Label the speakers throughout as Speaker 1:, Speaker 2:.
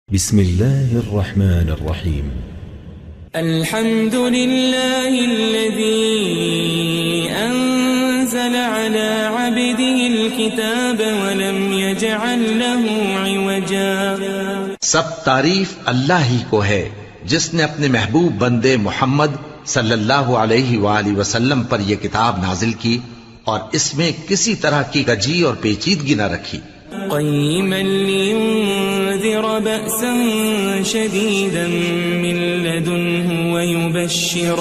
Speaker 1: بسم الله الرحمن الرحيم.
Speaker 2: الحمد لله الذي أنزل على عبده الكتاب ولم يجعل له عوجا.
Speaker 3: سب تعریف اللہ ہی کو ہے جس نے اپنے محبوب بندے محمد صلی اللہ علیہ وآلہ وسلم پر یہ کتاب نازل کی اور اس میں کسی طرح کی کجی اور پیچیدگی نہ رکھی.
Speaker 2: قيما لينذر بأسا شديدا من لدنه ويبشر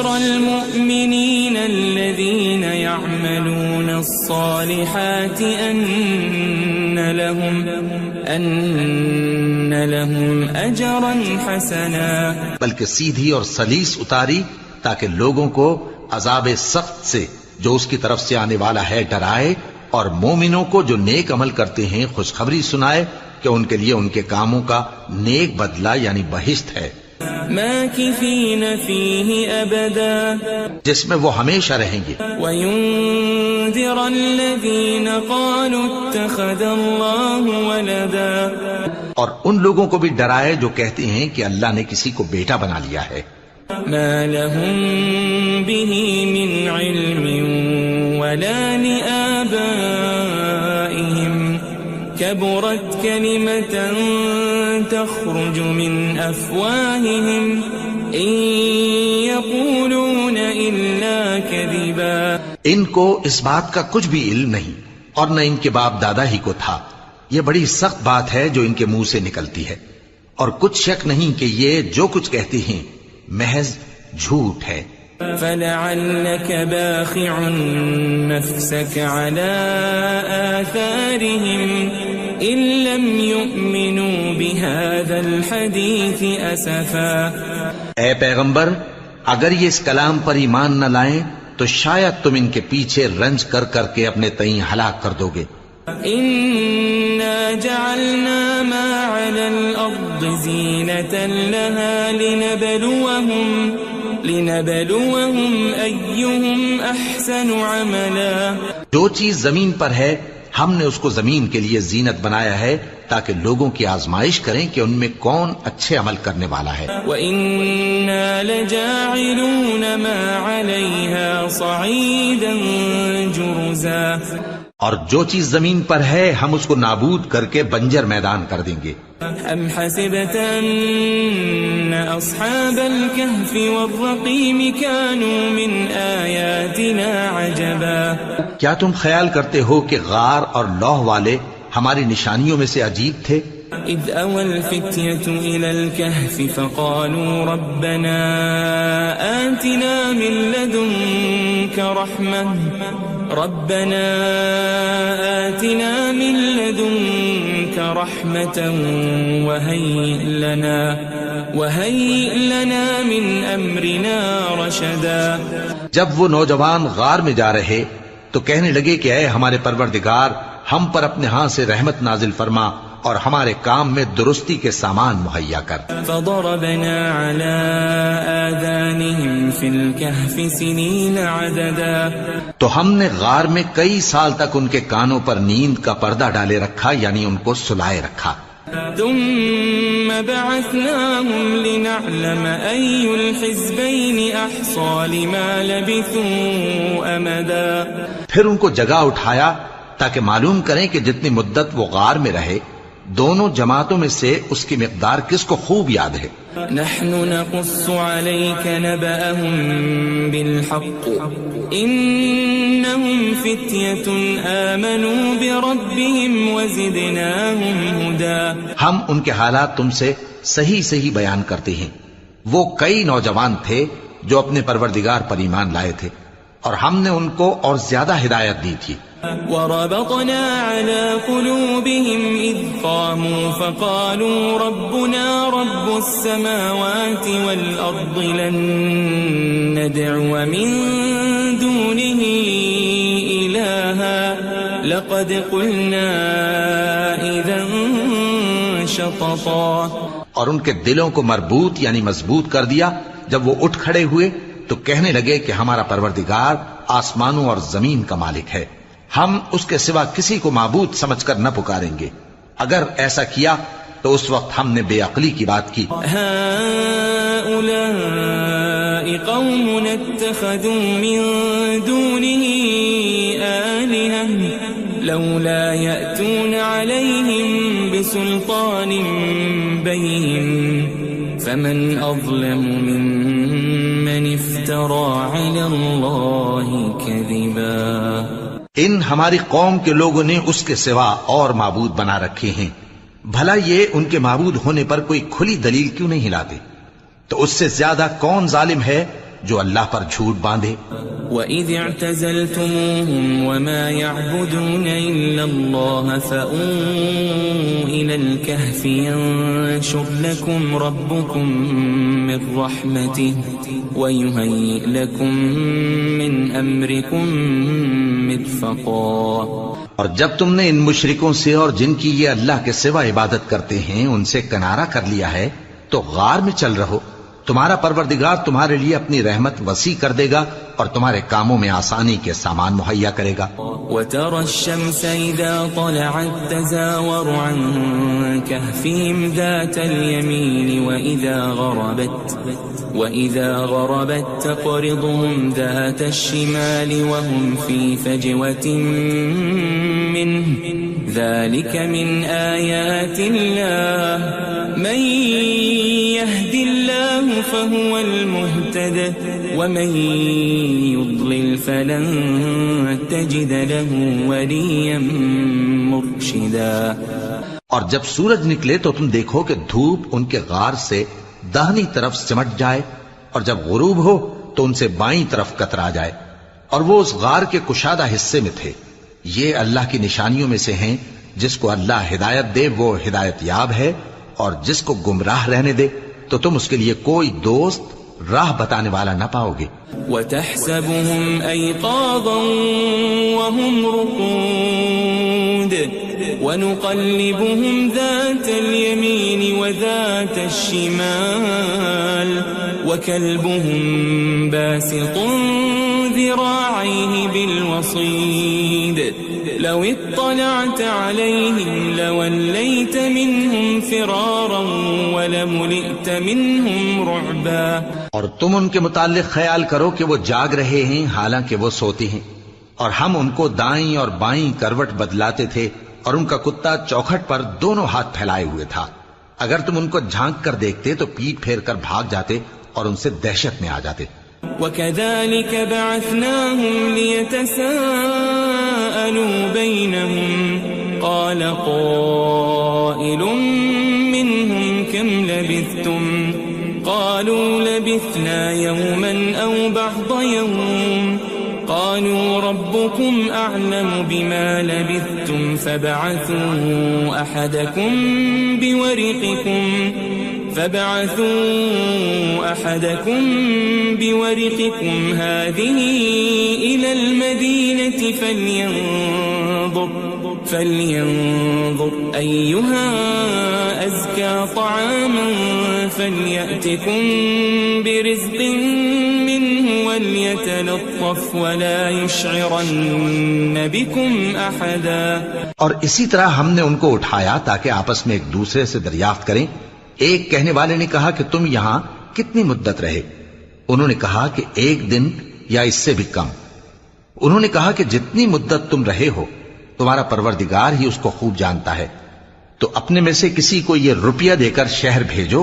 Speaker 2: المؤمنين الذين يعملون الصالحات أن لهم أجرا حسنا.
Speaker 3: بلکہ سیدھی اور سلیس اتاری تاکہ لوگوں کو عذاب سخت سے جو اس کی طرف سے آنے والا ہے ڈرائے، اور مومنوں کو جو نیک عمل کرتے ہیں خوشخبری سنائے کہ ان کے لیے ان کے کاموں کا نیک بدلہ یعنی بہشت ہے،
Speaker 2: ماکثین فیہ ابدا،
Speaker 3: جس میں وہ ہمیشہ رہیں گے.
Speaker 2: وینذر الذین قالوا اتخذ اللہ ولدا،
Speaker 3: اور ان لوگوں کو بھی ڈرائے جو کہتے ہیں کہ اللہ نے کسی کو بیٹا بنا لیا ہے.
Speaker 2: ما لهم به من علم ولا لآبائهم كبرت كلمة تخرج من أفواههم إن يقولون إلا كذبا.
Speaker 3: ان کو اس بات کا کچھ بھی علم نہیں اور نہ ان کے باپ دادا ہی کو تھا. یہ بڑی سخت بات ہے جو ان کے منہ سے نکلتی ہے، اور کچھ شک نہیں کہ یہ جو کچھ کہتے ہیں محض جھوٹ ہے.
Speaker 2: فلعلك باخع نفسك على آثارهم إن لم يؤمنوا بهذا الحديث أسفا.
Speaker 3: اے پیغمبر، اگر یہ اس کلام پر ایمان نہ لائیں تو شاید تم ان کے پیچھے رنج کر کر کے اپنے تئیں ہلاک کر دو گے.
Speaker 2: إنا جعلنا ما على الأرض زينة لها لنبلوهم أيهم أحسن عملا.
Speaker 3: جو چیز زمین پر ہے ہم نے اس کو زمین کے لیے زینت بنایا ہے تاکہ لوگوں کی آزمائش کریں کہ ان میں کون اچھے عمل کرنے والا ہے.
Speaker 2: وَإِنَّا لَجَاعِلُونَ مَا عَلَيْهَا صَعِيدًا جُرُزًا.
Speaker 3: اور جو چیز زمین پر ہے ہم اس کو نابود کر کے بنجر میدان کر دیں گے.
Speaker 2: أَمْ حَسِبْتَ أَنَّ أَصْحَابَ الْكَهْفِ وَالرَّقِيمِ كَانُوا مِنْ آيَاتِنَا عَجَبًا.
Speaker 3: کیا تم خیال کرتے ہو کہ غار اور لوح والے ہماری نشانیوں میں سے عجیب تھے؟
Speaker 2: إِذْ أَوَى الْفِتْيَةُ إِلَى الْكَهْفِ فَقَالُوا رَبَّنَا آتِنَا مِن لَّدُنكَ رَحْمَةً وَهَيِّئْ لَنَا مِنْ أَمْرِنَا رَشَدًا.
Speaker 3: جب وہ نوجوان غار میں جا رہے تو کہنے لگے کہ اے ہمارے پروردگار، ہم پر اپنے ہاں سے رحمت نازل فرما اور ہمارے کام میں درستی کے سامان مہیا کر.
Speaker 2: فضربنا على آذانهم في الكهف سنين عددا.
Speaker 3: تو ہم نے غار میں کئی سال تک ان کے کانوں پر نیند کا پردہ ڈالے رکھا، یعنی ان کو سلائے رکھا.
Speaker 2: ثم بعثناهم لنعلم أي الحزبين أحصى لما لبثوا أمدا.
Speaker 3: پھر ان کو جگہ اٹھایا تاکہ معلوم کریں کہ جتنی مدت وہ غار میں رہے دونوں جماعتوں میں سے اس کی مقدار کس کو خوب یاد ہے.
Speaker 2: نحن نقص عليك نبأهم بالحق إنهم فتية آمنوا بربهم وزدناهم هدى.
Speaker 3: ہم ان کے حالات تم سے صحیح صحیح بیان کرتے ہیں. وہ کئی نوجوان تھے جو اپنے پروردگار پر ایمان لائے تھے اور ہم نے ان کو اور زیادہ ہدایت دی تھی.
Speaker 2: وربطنا على قلوبهم إذ قاموا فقالوا ربنا رب السماوات والأرض لن ندعو من دونه إلها لقد قلنا إذا شططا.
Speaker 3: اور ان کے دلوں کو مربوط یعنی مضبوط کر دیا. جب وہ اٹھ کھڑے ہوئے تو کہنے لگے کہ ہمارا پروردگار آسمانوں اور زمین کا مالک ہے، ہم اس کے سوا کسی کو معبود سمجھ کر نہ پکاریں گے. اگر ایسا کیا تو اس وقت ہم نے بے عقلی کی بات کی.
Speaker 2: هؤلاء قوم اتخذوا من دونه آلهة لولا يأتون عليهم بسلطان بين فمن أظلم ممن افترى على الله كذبا.
Speaker 3: ان ہماری قوم کے لوگوں نے اس کے سوا اور معبود بنا رکھے ہیں. بھلا یہ ان کے معبود ہونے پر کوئی کھلی دلیل کیوں نہیں لاتے؟ تو اس سے زیادہ کون ظالم ہے جو اللہ پر جھوٹ باندھے؟
Speaker 2: وَإِذِ اعْتَزَلْتُمُوهُمْ وَمَا يَعْبُدُونَ إِلَّا اللَّهَ فَأْوُوا إِلَى الْكَهْفِ يَنشُرْ لَكُمْ رَبُّكُمْ مِنْ رَحْمَتِهِ وَيُهَيِّئْ لَكُمْ مِنْ أَمْرِكُمْ مِرْفَقًا.
Speaker 3: اور جب تم نے ان مشرکوں سے اور جن کی یہ اللہ کے سوا عبادت کرتے ہیں ان سے کنارہ کر لیا ہے تو غار میں چل رہو. تمہارا پروردگار تمہارے لیے اپنی رحمت وسیع کر دے گا اور تمہارے کاموں میں آسانی کے سامان مہیا کرے گا.
Speaker 2: وَتَرَى الشَّمْسَ إِذَا طَلَعَتْ تَزَاوَرُ عَنْ كَهْفِهِمْ ذَاتَ الْيَمِينِ وَإِذَا غَرَبَتْ تَقْرِضُهُمْ ذَاتَ الشِّمَالِ وَهُمْ فِي فَجْوَةٍ مِّنْهُ ذَلِكَ مِنْ آيَاتِ اللَّهِ مَنْ يَهْدِ اللَّهُ فَهُوَ الْمُهْتَدِ وَمَنْ يُضْلِلْ فَلَنْ تَجِدَ لَهُ وَلِيًّا مُرْشِدًا.
Speaker 3: اور جب سورج نکلے تو تم دیکھو کہ دھوپ ان کے غار سے داہنی طرف سمٹ جائے اور جب غروب ہو تو ان سے بائیں طرف کترا جائے اور وہ اس غار کے کشادہ حصے میں تھے. یہ اللہ کی نشانیوں میں سے ہیں. جس کو اللہ ہدایت دے وہ ہدایت یاب ہے اور جس کو گمراہ رہنے دے تو تم اس کے لیے کوئی دوست راہ بتانے والا نہ پاؤ گے.
Speaker 2: وَتَحْسَبُهُمْ أَيْقَاظًا وَهُمْ رُقُودٌ وَنُقَلِّبُهُمْ ذَاتَ الْيَمِينِ وَذَاتَ الشِّمَالِ وَكَلْبُهُمْ بَاسِطٌ ذِرَاعَيْهِ بِالْوَصِيدِ لَوِ اطَّلَعْتَ عَلَيْهِمْ لَوَلَّيْتَ مِنْهُمْ فِرَارًا وَلَمُلِئْتَ مِنْهُمْ رُعْبًا.
Speaker 3: اور تم ان کے متعلق خیال کرو کہ وہ جاگ رہے ہیں حالانکہ وہ سوتے ہیں اور ہم ان کو دائیں اور بائیں کروٹ بدلاتے تھے اور ان کا کتا چوکھٹ پر دونوں ہاتھ پھیلائے ہوئے تھا. اگر تم ان کو جھانک کر دیکھتے تو پیٹ پھیر کر بھاگ جاتے اور ان سے دہشت میں آ جاتے.
Speaker 2: وَكَذَلِكَ بَعَثْنَاهُمْ لِيَتَسَاءَلُوا بَيْنَهُمْ قَالَ قَائِلٌ مِّنْهُمْ كَمْ لَبِثْتُمْ قَالُوا لَبِثْنَا يَوْمًا أَوْ بَعْضَ يَوْمٍ قَالُوا رَبُّكُمْ أَعْلَمُ بِمَا لَبِثْتُمْ فَابْعَثُوا أَحَدَكُمْ بِوَرِقِكُمْ هَذِهِ إِلَى الْمَدِينَةِ فَلْيَنظُرْ أَيُّهَا أَزْكَى طَعَامًا فَلْيَأْتِكُمْ بِرِزْقٍ مِّنْهُ وَلْيَتَلَطَّفْ وَلَا يُشْعِرَنَّ بِكُمْ أَحَدًا.
Speaker 3: اور اسی طرح ہم نے ان کو اٹھایا تاکہ آپس میں ایک دوسرے سے دریافت کریں. ایک کہنے والے نے کہا کہ تم یہاں کتنی مدت رہے؟ انہوں نے کہا کہ 1 دن یا اس سے بھی کم. انہوں نے کہا کہ جتنی مدت تم رہے ہو تمہارا پروردگار ہی اس کو خوب جانتا ہے. تو اپنے میں سے کسی کو یہ روپیہ دے کر شہر بھیجو،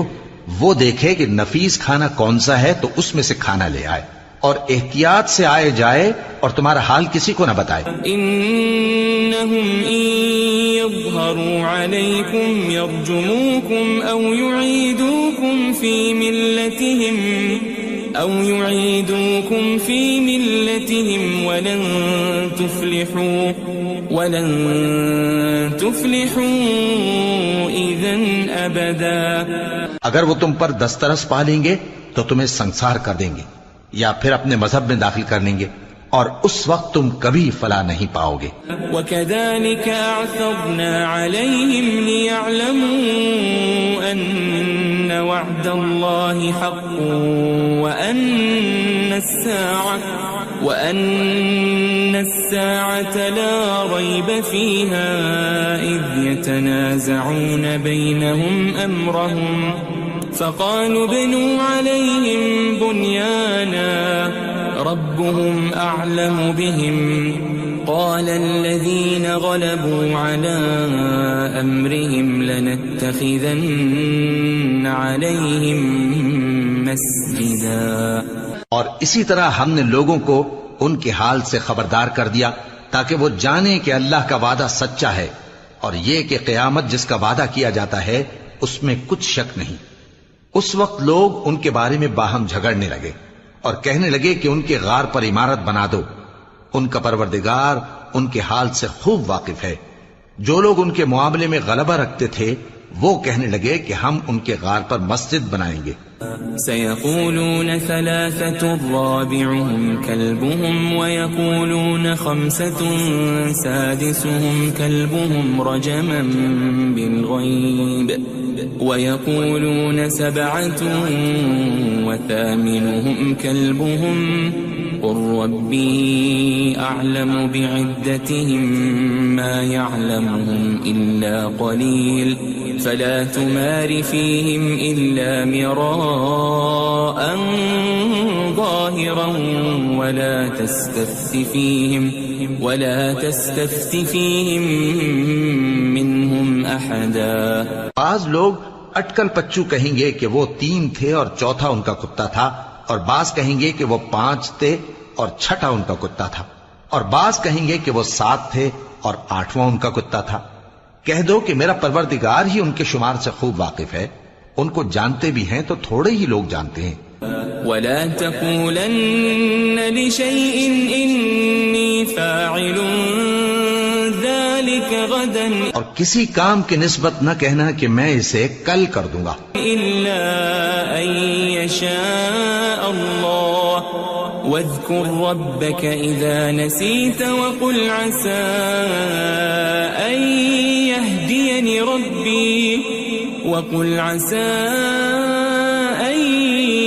Speaker 3: وہ دیکھے کہ نفیس کھانا کون سا ہے تو اس میں سے کھانا لے آئے اور احتیاط سے آئے جائے اور تمہارا حال کسی کو نہ بتائے.
Speaker 2: انہم ان یظہروا علیکم یرجموکم او یعیدوکم فی ملتہم ولن تفلحوا اذن ابدا.
Speaker 3: اگر وہ تم پر دسترس پا لیں گے تو تمہیں سنسار کر دیں گے یا پھر اپنے مذہب میں داخل کر لیں گے اور اس وقت تم کبھی فلاح نہیں پاؤ گے.
Speaker 2: وَكَذَلِكَ أَعْثَرْنَا عَلَيْهِمْ لِيَعْلَمُوا أَنَّ وَعْدَ اللَّهِ حَقٌّ وَأَنَّ وأن الساعة لا ريب فيها إذ يتنازعون بينهم أمرهم فقالوا ابنوا عليهم بنيانا ربهم أعلم بهم قال الذين غلبوا على أمرهم لنتخذن عليهم مسجدا.
Speaker 3: اور اسی طرح ہم نے لوگوں کو ان کے حال سے خبردار کر دیا تاکہ وہ جانیں کہ اللہ کا وعدہ سچا ہے اور یہ کہ قیامت جس کا وعدہ کیا جاتا ہے اس میں کچھ شک نہیں. اس وقت لوگ ان کے بارے میں باہم جھگڑنے لگے اور کہنے لگے کہ ان کے غار پر عمارت بنا دو. ان کا پروردگار ان کے حال سے خوب واقف ہے. جو لوگ ان کے معاملے میں غلبہ رکھتے تھے وہ کہنے لگے کہ ہم ان کے غار پر مسجد بنائیں گے.
Speaker 2: سيقولون ثلاثة رابعهم كلبهم ويقولون خمسة سادسهم كلبهم رجما بالغيب ويقولون سبعة وثامنهم كلبهم قل ربي أعلم بعدتهم ما يعلمهم إلا قليل فلا تمار فيهم إلا مراء ظاهرا ولا تستفت فيهم منهم أحدا.
Speaker 3: بعض لوگ اٹکل پچو کہیں گے کہ وہ 3 تھے اور چوتھا ان کا کتا تھا، اور بعض کہیں گے کہ وہ 5 تھے اور چھٹا ان کا کتا تھا، اور بعض کہیں گے کہ وہ 7 تھے اور 8واں ان کا کتا تھا. کہہ دو کہ میرا پروردگار ہی ان کے شمار سے خوب واقف ہے. ان کو جانتے بھی ہیں تو تھوڑے ہی لوگ جانتے ہیں.
Speaker 2: ولا تقولن لشيء إني فاعل ذلك غدا
Speaker 3: اور کسی کام کی نسبت نہ کہنا کہ میں اسے کل کر دوں گا
Speaker 2: إلا أن يشاء الله واذكر ربك إذا نسيت وقل عسى أن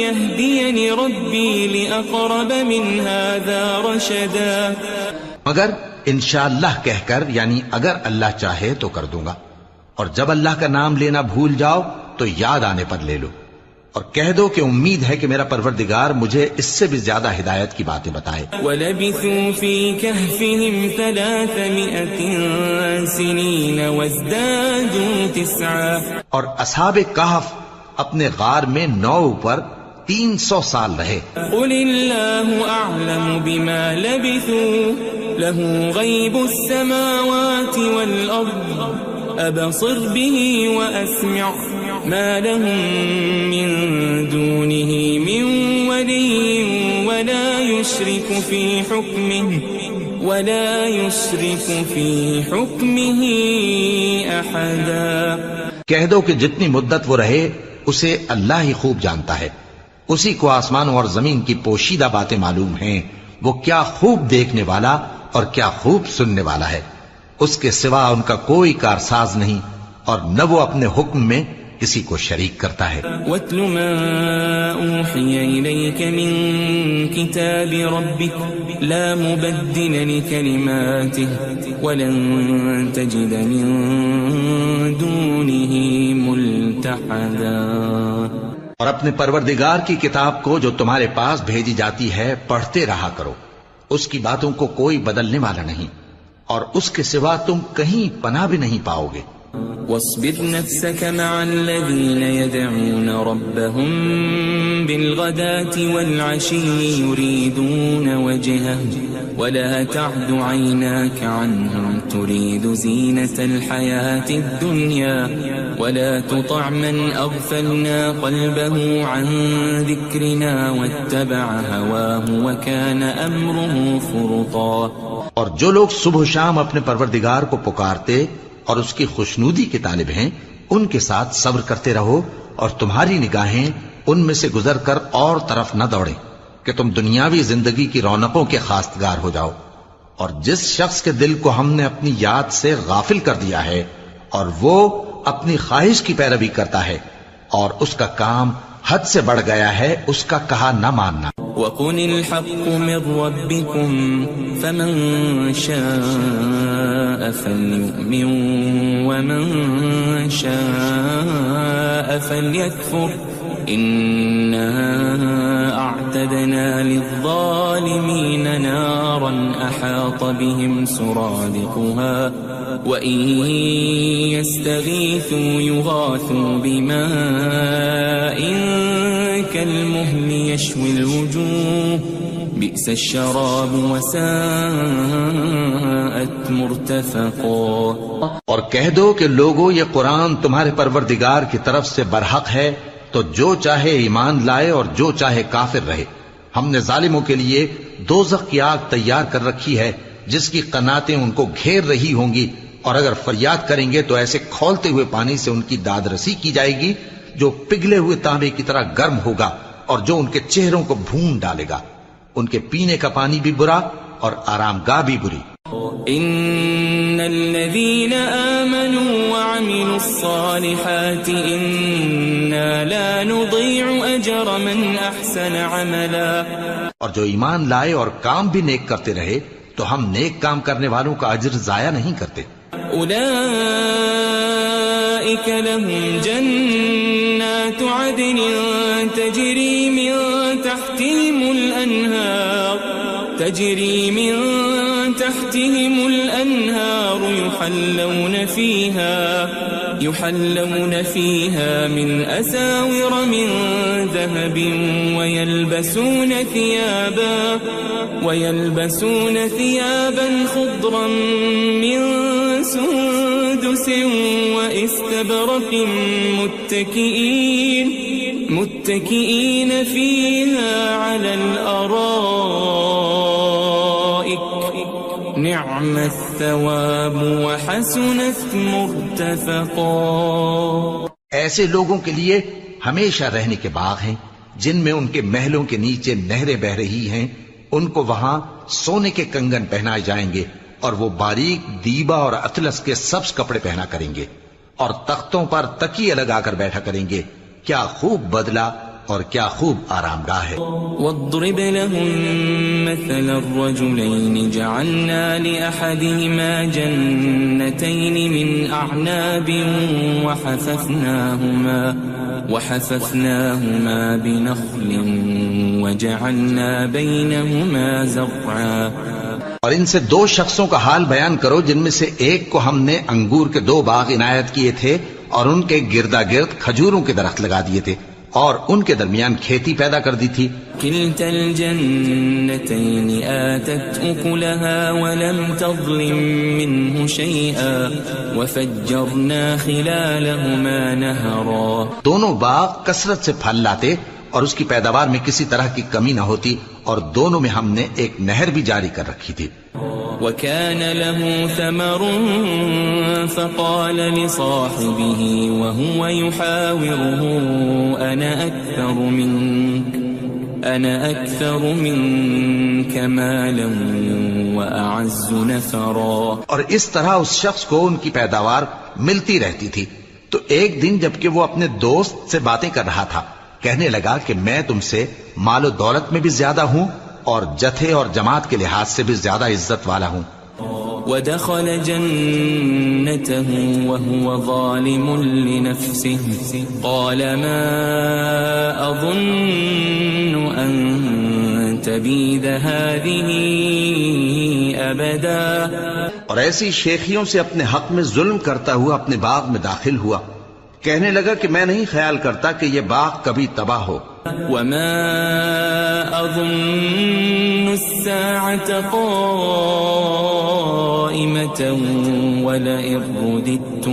Speaker 2: يهديني ربي لأقرب من هذا رشدا.
Speaker 3: مگر انشاءاللہ کہہ کر، یعنی اگر اللہ چاہے تو کر دوں گا، اور جب اللہ کا نام لینا بھول جاؤ تو یاد آنے پر لے لو، اور کہہ دو کہ امید ہے کہ میرا پروردگار مجھے اس سے بھی زیادہ ہدایت کی باتیں بتائے.
Speaker 2: وَلَبِثُوا فِي كَهْفِهِمْ 300 سِنِينَ وَازْدَادُوا 9.
Speaker 3: اور اصحاب کہف اپنے غار میں 9 پر 300 سال رہے.
Speaker 2: قُلِ اللَّهُ أَعْلَمُ بِمَا لَبِثُوا لَهُ غَيْبُ السَّمَاوَاتِ وَالْأَرْضِ أَبْصِرْ بِهِ وَأَسْمِعْ مَا لَهُم مِّن دُونِهِ مِن وَلِيٍّ وَلَا يُشْرِكُ فِي حُكْمِهِ أَحَدًا.
Speaker 3: کہہ دو کہ جتنی مدت وہ رہے اسے اللہ ہی خوب جانتا ہے. اسی کو آسمانوں اور زمین کی پوشیدہ باتیں معلوم ہیں. وہ کیا خوب دیکھنے والا اور کیا خوب سننے والا ہے. اس کے سوا ان کا کوئی کارساز نہیں، اور نہ وہ اپنے حکم میں کسی کو شریک کرتا ہے.
Speaker 2: وَاتْلُ مَا أُوحِيَ إِلَيْكَ مِن كِتَابِ رَبِّكَ لَا مُبَدِّلَ لِكَلِمَاتِهِ وَلَن تَجِدَ مِن دُونِهِ مُلْتَحَدًا.
Speaker 3: اور اپنے پروردگار کی کتاب کو جو تمہارے پاس بھیجی جاتی ہے پڑھتے رہا کرو. اس کی باتوں کو کوئی بدلنے والا نہیں، اور اس کے سوا تم کہیں پناہ بھی نہیں پاؤ گے.
Speaker 2: واصبر نفسك مع الذين يدعون ربهم بالغداة والعشي يريدون وجهه ولا تعد عيناك عنهم تريد زينة الحياة الدنيا ولا تطع من أغفلنا قلبه عن ذكرنا واتبع هواه وكان أمره فرطا.
Speaker 3: اور جو لوگ صبح و شام اپنے پروردگار کو پکارتے اور اس کی خوشنودی کے طالب ہیں ان کے ساتھ صبر کرتے رہو، اور تمہاری نگاہیں ان میں سے گزر کر اور طرف نہ دوڑیں کہ تم دنیاوی زندگی کی رونقوں کے خواستگار ہو جاؤ. اور جس شخص کے دل کو ہم نے اپنی یاد سے غافل کر دیا ہے اور وہ اپنی خواہش کی پیروی کرتا ہے اور اس کا کام حد سے بڑھ گیا ہے، اس کا کہا نہ ماننا.
Speaker 2: وقل الحق من ربكم فمن شاء فليؤمن ومن شاء فليكفر إنا أعتدنا للظالمين نارا أحاط بهم سرادقها وإن يستغيثوا يغاثوا بماء كالمهل يشوي الوجوه بئس الشراب وساءت مرتفقا.
Speaker 3: اور کہہ دو کہ لوگو یہ قرآن تمہارے پروردگار کی طرف سے برحق ہے، تو جو چاہے ایمان لائے اور جو چاہے کافر رہے. ہم نے ظالموں کے لیے دوزخ کی آگ تیار کر رکھی ہے جس کی قناتیں ان کو گھیر رہی ہوں گی، اور اگر فریاد کریں گے تو ایسے کھولتے ہوئے پانی سے ان کی داد رسی کی جائے گی جو پگھلے ہوئے تانبے کی طرح گرم ہوگا اور جو ان کے چہروں کو بھون ڈالے گا. ان کے پینے کا پانی بھی برا اور آرام گاہ بھی بری.
Speaker 2: ان الذين آمنوا وعملوا الصالحات انا لا نضيع اجر من احسن عملا.
Speaker 3: اور جو ایمان لائے اور کام بھی نیک کرتے رہے تو ہم نیک کام کرنے والوں کا اجر ضائع نہیں کرتے.
Speaker 2: اولئك لهم جنات عدن تجري من تحتهم الأنهار يحلون فيها من أساور من ذهب ويلبسون ثيابا خضرا من سندس واستبرق متكئين فيها على الأرائك نعم الثواب وحسنت مرتفقا.
Speaker 3: ایسے لوگوں کے لیے ہمیشہ رہنے کے باغ ہیں جن میں ان کے محلوں کے نیچے نہریں بہ رہی ہیں. ان کو وہاں سونے کے کنگن پہنائے جائیں گے اور وہ باریک دیبا اور اطلس کے سبز کپڑے پہنا کریں گے اور تختوں پر تکیے لگا کر بیٹھا کریں گے. کیا خوب بدلہ اور کیا خوب آرام گاہ ہے.
Speaker 2: واضرب لهم مثل الرجلين جعلنا لأحدهما جنتين من أعناب وحففناهما بنخل وجعلنا بينهما زرعا.
Speaker 3: اور ان سے دو شخصوں کا حال بیان کرو جن میں سے ایک کو ہم نے انگور کے 2 باغ عنایت کیے تھے اور ان کے گردا گرد کھجوروں کے درخت لگا دیے تھے اور ان کے درمیان کھیتی پیدا کر دی تھی.
Speaker 2: كلتا الجنتين آتت أكلها ولم تظلم منه شيئا وفجرنا خلالهما نهرا.
Speaker 3: دونوں باغ کثرت سے پھل لاتے اور اس کی پیداوار میں کسی طرح کی کمی نہ ہوتی اور دونوں میں ہم نے ایک نہر بھی جاری کر رکھی تھی.
Speaker 2: وكان له ثمر فقال لصاحبه وهو يحاوره أنا أكثر منك مالا وأعز نفرا.
Speaker 3: اور اس طرح اس شخص کو ان کی پیداوار ملتی رہتی تھی. تو ایک دن جبکہ وہ اپنے دوست سے باتیں کر رہا تھا کہنے لگا کہ میں تم سے مال و دولت میں بھی زیادہ ہوں اور جتھے اور جماعت کے لحاظ سے بھی زیادہ عزت والا ہوں.
Speaker 2: ودخل جنته وهو ظالم لنفسه قال ما أظن أن تبيد هذه أبدا.
Speaker 3: اور ایسی شیخیوں سے اپنے حق میں ظلم کرتا ہوا اپنے باغ میں داخل ہوا. کہنے لگا کہ میں نہیں خیال کرتا کہ یہ باغ کبھی تباہ ہو.
Speaker 2: وما أظن الساعة قائمة ولئن رددت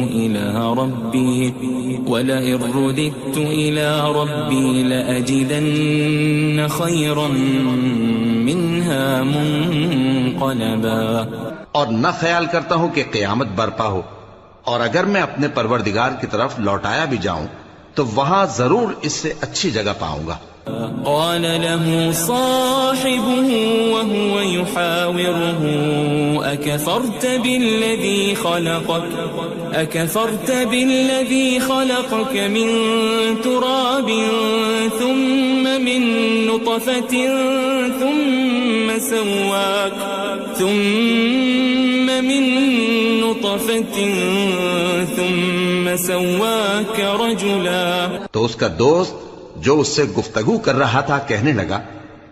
Speaker 2: إلى ربي لأجدن خيرا منها منقلبا.
Speaker 3: اور نہ خیال کرتا ہوں کہ قیامت برپا ہو اور اگر میں اپنے پروردگار کی طرف لوٹایا بھی جاؤں تو وہاں ضرور اس سے اچھی جگہ پاؤں گا.
Speaker 2: قال له صاحبه وهو يحاوره أكفرت بالذي خلقك من تراب ثم من نطفة ثم سواك رجلا.
Speaker 3: تو اس کا دوست جو اس سے گفتگو کر رہا تھا کہنے لگا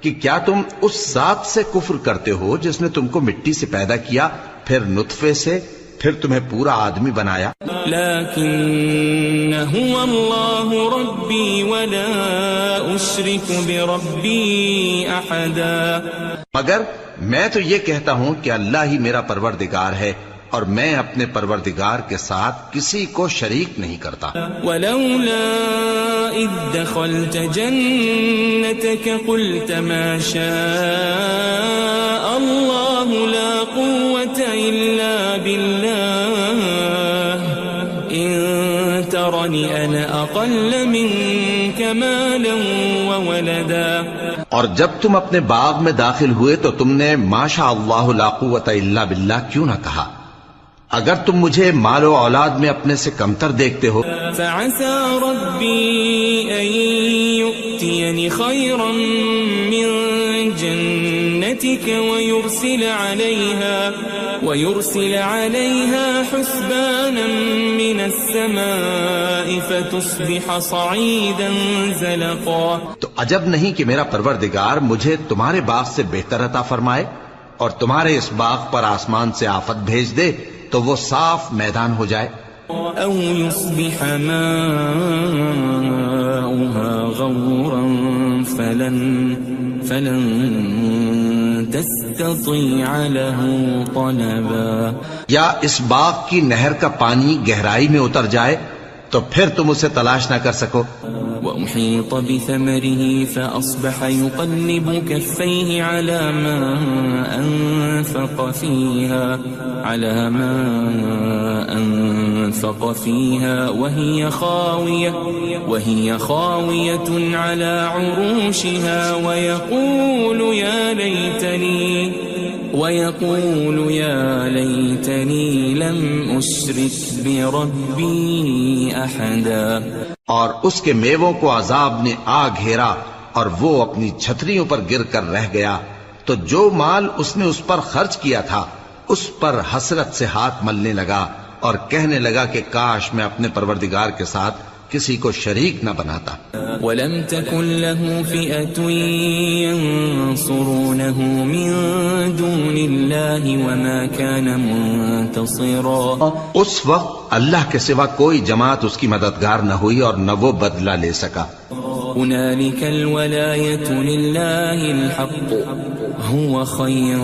Speaker 3: کہ کیا تم اس ذات سے کفر کرتے ہو جس نے تم کو مٹی سے پیدا کیا، پھر نطفے سے، پھر تمہیں پورا آدمی بنایا.
Speaker 2: لكن هو الله ربي ولا أشرك بربي أحدا.
Speaker 3: مگر میں تو یہ کہتا ہوں کہ اللہ ہی میرا پروردگار ہے اور میں اپنے پروردگار کے ساتھ کسی کو شریک نہیں کرتا.
Speaker 2: ولولا إذ دخلت جنتك قلت ما شاء الله لا قوة إلا بالله إن ترني أنا أقل منك مالا وولدا.
Speaker 3: اور جب تم اپنے باغ میں داخل ہوئے تو تم نے ما شاء اللہ لا قوت الا باللہ کیوں نہ کہا؟ اگر تم مجھے مال و اولاد میں اپنے سے کمتر دیکھتے ہو.
Speaker 2: فعسى ربي أن يؤتيني خيرا من جنتك ويرسل عليها حسبانا من السماء فتصبح صعيدا زلقا.
Speaker 3: تو عجب نہیں کہ میرا پروردگار مجھے تمہارے باغ سے بہتر عطا فرمائے اور تمہارے اس باغ پر آسمان سے آفت بھیج دے تو وہ صاف میدان ہو جائے.
Speaker 2: أو يصبح ماؤها غورا فلن تستطيع له طلبا.
Speaker 3: یا اس باغ کی نہر کا پانی گہرائی میں اتر جائے تو پھر تم اسے تلاش نہ کر سکو.
Speaker 2: وأحيط بثمره فأصبح يقلب كفيه على ما أنفق فيها وهي خاوية على عروشها ويقول يا ليتني لم أشرك بربي أحدا.
Speaker 3: اور اس کے میووں کو عذاب نے آ گھیرا اور وہ اپنی چھتریوں پر گر کر رہ گیا، تو جو مال اس نے اس پر خرچ کیا تھا اس پر حسرت سے ہاتھ ملنے لگا اور کہنے لگا کہ کاش میں اپنے پروردگار کے ساتھ کسی کو شریک نہ بناتا.
Speaker 2: ولم تكن له فئة ينصرونه من دون الله وما كان منتصرا.
Speaker 3: اس وقت اللہ کے سوا کوئی جماعت اس کی مددگار نہ ہوئی اور نہ وہ بدلہ لے سکا.
Speaker 2: هنالك الولاية لله الحق هو خير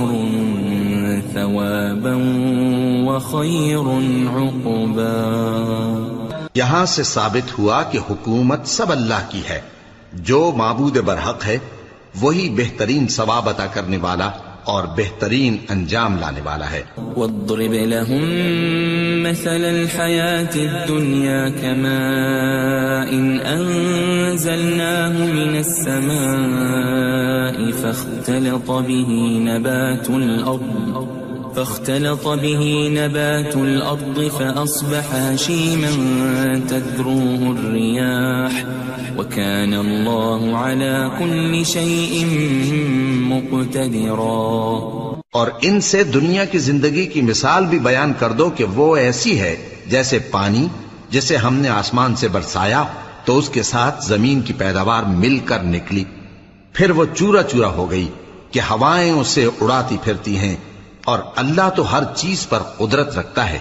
Speaker 2: ثوابا وخير عقبا.
Speaker 3: یہاں سے ثابت ہوا کہ حکومت سب اللہ کی ہے، جو معبود برحق ہے وہی بہترین ثواب عطا کرنے والا اور بہترین انجام لانے والا ہے.
Speaker 2: واضرب لهم مثل الحياة الدنيا كماء أنزلناه من السماء فاختلط به نبات الأرض فأصبح هشيما تذروه الرياح وكان الله على كل شيء مقتدرا.
Speaker 3: اور ان سے دنیا کی زندگی کی مثال بھی بیان کر دو کہ وہ ایسی ہے جیسے پانی جسے ہم نے آسمان سے برسایا تو اس کے ساتھ زمین کی پیداوار مل کر نکلی، پھر وہ چورا چورا ہو گئی کہ ہوائیں اسے اڑاتی پھرتی ہیں، اور اللہ تو ہر چیز پر قدرت رکھتا ہے.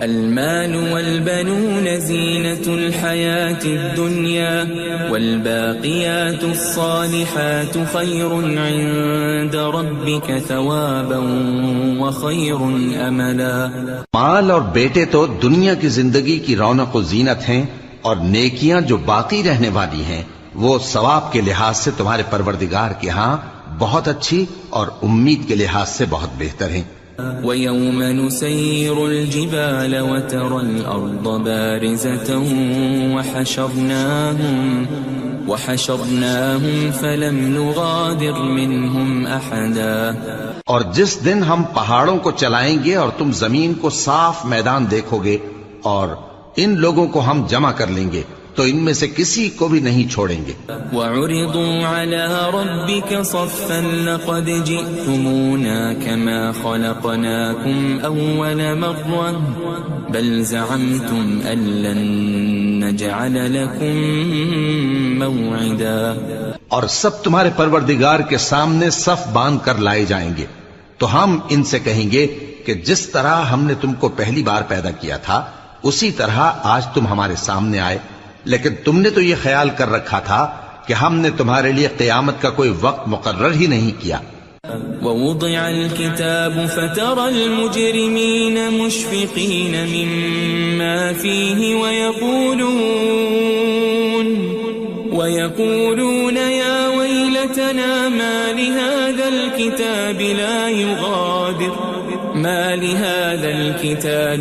Speaker 2: المال والبنون زينة الحياة الدنيا والباقيات الصالحات خير عند ربك ثوابا وخير أملا.
Speaker 3: مال اور بیٹے تو دنیا کی زندگی کی رونق و زینت ہیں، اور نیکیاں جو باقی رہنے والی ہیں وہ ثواب کے لحاظ سے تمہارے پروردگار کے ہاں بہت اچھی اور امید کے لحاظ سے بہت بہتر ہیں.
Speaker 2: ويوم نسير الجبال وترى الأرض بارزة وحشرناهم فلم نغادر منهم أحدا.
Speaker 3: اور جس دن ہم پہاڑوں کو چلائیں گے اور تم زمین کو صاف میدان دیکھو گے اور ان لوگوں کو ہم جمع کر لیں گے تو ان میں سے کسی کو بھی نہیں چھوڑیں گے.
Speaker 2: وَعُرِضُوا عَلَى رَبِّكَ صَفًّا لَقَدْ جِئْتُمُونَا كَمَا خَلَقْنَاكُمْ أَوَّلَ مَرَّةٍ بَلْ زَعَمْتُمْ أَن لَّن نَّجْعَلَ لَكُم مَّوْعِدًا.
Speaker 3: اور سب تمہارے پروردگار کے سامنے صف باندھ کر لائے جائیں گے تو ہم ان سے کہیں گے کہ جس طرح ہم نے تم کو پہلی بار پیدا کیا تھا اسی طرح آج تم ہمارے سامنے آئے، لیکن تم نے تو یہ خیال کر رکھا تھا کہ ہم نے تمہارے لیے قیامت کا کوئی وقت مقرر ہی نہیں کیا.
Speaker 2: ووضع الكتاب فترى المجرمين مشفقين مما فيه ويقولون يا ويلتنا ما لهذا الكتاب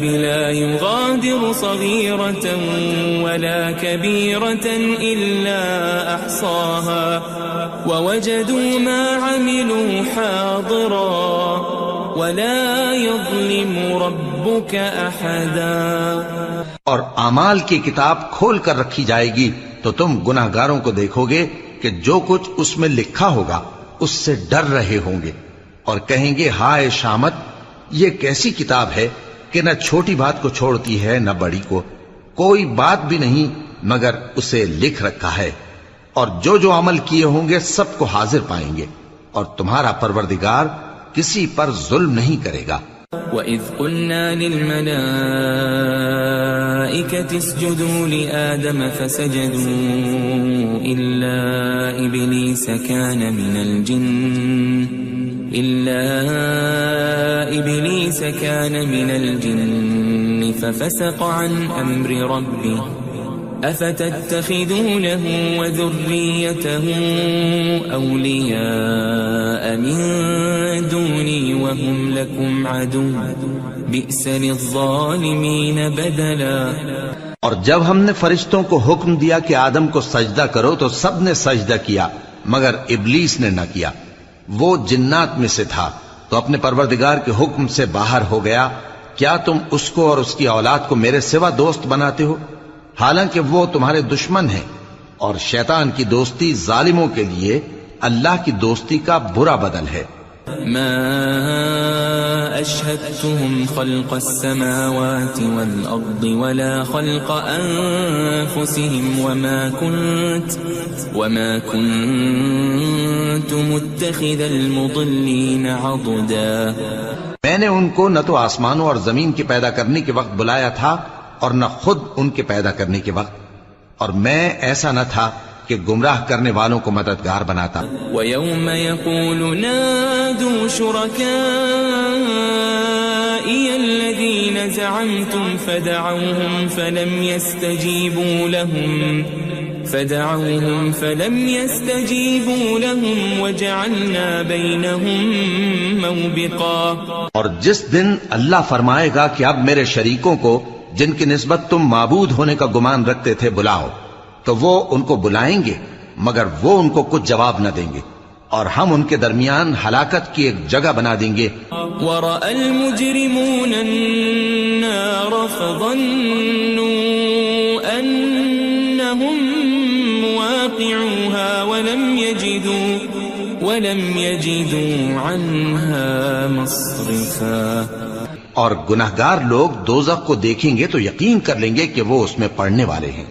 Speaker 2: لا يغادر صغيرة ولا كبيرة إلا أحصاها ووجدوا ما عملوا حاضرا ولا يظلم ربك أحدا.
Speaker 3: اور اعمال کی کتاب کھول کر رکھی جائے گی تو تم گناہگاروں کو دیکھو گے کہ جو کچھ اس میں لکھا ہوگا اس سے ڈر رہے ہوں گے اور کہیں گے ہائے شامت، یہ کیسی کتاب ہے کہ نہ چھوٹی بات کو چھوڑتی ہے نہ بڑی کو، کوئی بات بھی نہیں مگر اسے لکھ رکھا ہے، اور جو عمل کیے ہوں گے سب کو حاضر پائیں گے، اور تمہارا پروردگار کسی پر ظلم نہیں کرے گا.
Speaker 2: وَإِذْ قُلْنَا لِلْمَلَائِكَةِ اسْجُدُوا لِآدَمَ فَسَجَدُوا إِلَّا إِبْلِيسَ كَانَ مِنَ الْجِنِّ فَفَسَقَ عَنْ أَمْرِ رَبِّهِ أَفَتَتَّخِذُونَهُ وَذُرِّيَّتَهُ أَوْلِيَاءَ مِن دُونِي وَهُمْ لَكُمْ عَدُوٌّ بِئْسَ لِلظَّالِمِينَ بَدَلًا.
Speaker 3: اور جب ہم نے فرشتوں کو حکم دیا کہ آدم کو سجدہ کرو تو سب نے سجدہ کیا مگر ابلیس نے نہ کیا، وہ جنات میں سے تھا تو اپنے پروردگار کے حکم سے باہر ہو گیا. کیا تم اس کو اور اس کی اولاد کو میرے سوا دوست بناتے ہو حالانکہ وہ تمہارے دشمن ہیں، اور شیطان کی دوستی ظالموں کے لیے اللہ کی دوستی کا برا بدل ہے.
Speaker 2: ما أشهدتهم خلق السماوات والأرض ولا خلق أنفسهم وما كنت متخذ المضلين عضدا.
Speaker 3: میں نے ان کو نہ تو آسمانوں اور زمین کے پیدا کرنے کے وقت بلایا تھا اور نہ خود ان کے پیدا کرنے کے وقت، اور میں ایسا نہ تھا کہ گمراہ کرنے والوں کو مددگار بناتا.
Speaker 2: وَيَوْمَ يَقُولُ نَادُوا شُرَكَائِيَ الَّذِينَ زَعَمْتُمْ فَدَعَوْهُمْ فَلَمْ يَسْتَجِيبُوا لَهُمْ وَجَعَلْنَا بَيْنَهُمْ مَوْبِقًا.
Speaker 3: اور جس دن اللہ فرمائے گا کہ اب میرے شریکوں کو جن کی نسبت تم معبود ہونے کا گمان رکھتے تھے بلاؤ، تو وہ ان کو بلائیں گے مگر وہ ان کو کچھ جواب نہ دیں گے، اور ہم ان کے درمیان ہلاکت کی ایک جگہ بنا دیں گے.
Speaker 2: وَرَأَى الْمُجْرِمُونَ النَّارَ فَظَنُّوا أَنَّهُمْ مُوَاقِعُوهَا وَلَمْ يَجِدُوا عَنْهَا مَصْرِفًا.
Speaker 3: اور گناہگار لوگ دوزخ کو دیکھیں گے تو یقین کر لیں گے کہ وہ اس میں پڑنے والے ہیں